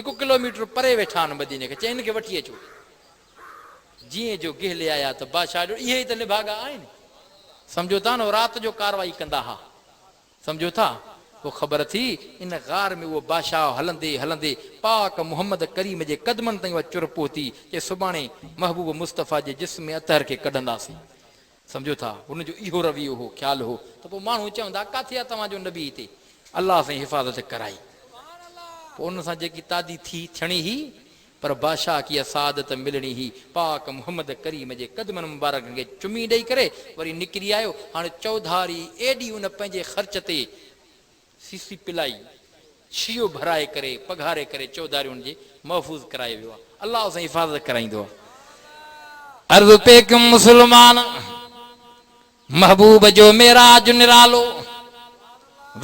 1 किलोमीटर परे वेठा आहिनि मदीने खे चए हिन खे वठी अचो जीअं जो गिहले आया त बादशाह जो इहे ई त निभागा आहिनि समझो था न रात जो कार्रवाई कंदा हा समझो था वो ख़बर थी इन गार में वो बादशाह हलंदे हलंदे पाक मोहम्मद करीम जे कदमनि ताईं चुर पहुती कि सुभाणे महबूब मुस्तफ़ा जे जिस्म में अतहर खे कढंदासीं समझो था हुनजो इहो रवियो हो ख्याल हो त पोइ माण्हू चवंदा किथे आहे तव्हांजो नबी हिते अल्लाह सां हिफ़ाज़त कराई पोइ उन सां जेकी तादी थी थियणी ही पर बादशाह की सादत मिलणी ही पाक मोहम्मद करीम जे कदमनि मुबारक खे चुमी ॾेई करे वरी निकिरी आयो हाणे चौधारी एॾी उन पंहिंजे ख़र्च ते सीसी पिलाई शियो भराए करे पघारे करे चौधारियुनि जे महफ़ूज़ कराए वियो आहे अल्लाह सां हिफ़ाज़त कराईंदो आहे अर्ज़ पे कम मुस्लमान महबूब जो मेराज निरालो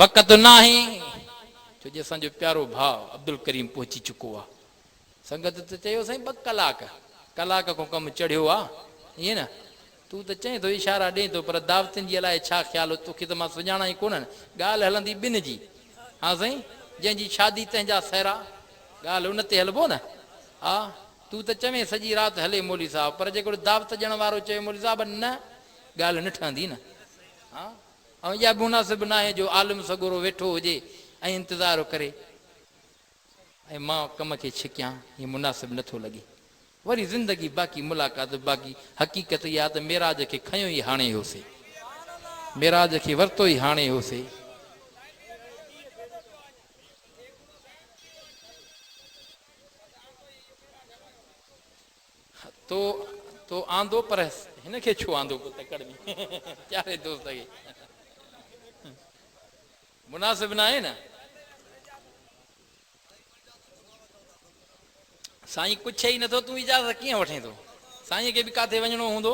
वक़्त नाही छो जो असांजो प्यारो भाउ अब्दुल करीम पहुची चुको आहे संगत त चयो साईं 2 कलाक को कमु चढ़ियो आहे ईअं न तूं त चए थो इशारा ॾे थो पर दावतनि जी अलाए छा ख़्यालु तोखे त मां सुञाणा ई कोन्हनि ॻाल्हि हलंदी ॿिनि जी हा साईं जंहिंजी शादी तंहिंजा सहरा ॻाल्हि उन ते हलबो न हा तूं त चवे सॼी राति हले मौली साहिबु पर जेको दावत ॾियण वारो चए मौली साहिबु न ॻाल्हि न ठहंदी न हा ऐं इहा बि मुनासिबु न आहे जो आलिम सगोरो वेठो हुजे ऐं इंतज़ारु करे ऐं मां कम खे छिकियां हीअ मुनासिबु नथो लॻे वरी ज़िंदगी बाक़ी मुलाक़ात बाक़ी हक़ीक़त इहा त मेराज खे खयो ई हाणे होसीं मेराज खे वरितो ई हाणे होसीं तो आंदो पर हिन खे छो आंदो तकड़ में चारे दोस्त खे मुनासिबु न आहे न साईं कुझु ई नथो तूं इजाज़त कीअं वठे थो साईं खे बि किथे वञिणो हूंदो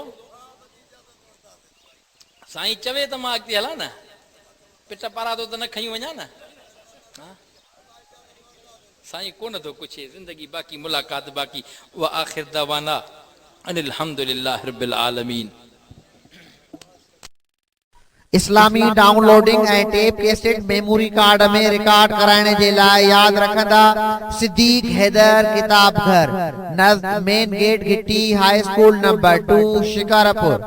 साईं चवे त मां अॻिते हलां न पिट पारां थो त न खई वञा न साईं कोन थो कुझु ज़िंदगी बाक़ी मुलाक़ात बाक़ी उहा आख़िर दवाना अनिल हम्दुलिल्लाह रब्बिल आलमीन इस्लामी डाउनलोडिंग ऐं टेप कैसेट मेमोरी कार्ड में रिकॉर्ड कराइण जे लाइ याद रखंदा सिद्दीक हैदर किताब घर नज़द मेन गेट गिट्टी हाई स्कूल नंबर 2 शिकारपुर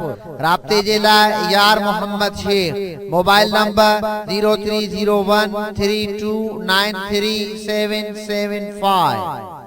राब्ते जे लाइ यार मोहम्मद शेख मोबाइल नंबर 03013293775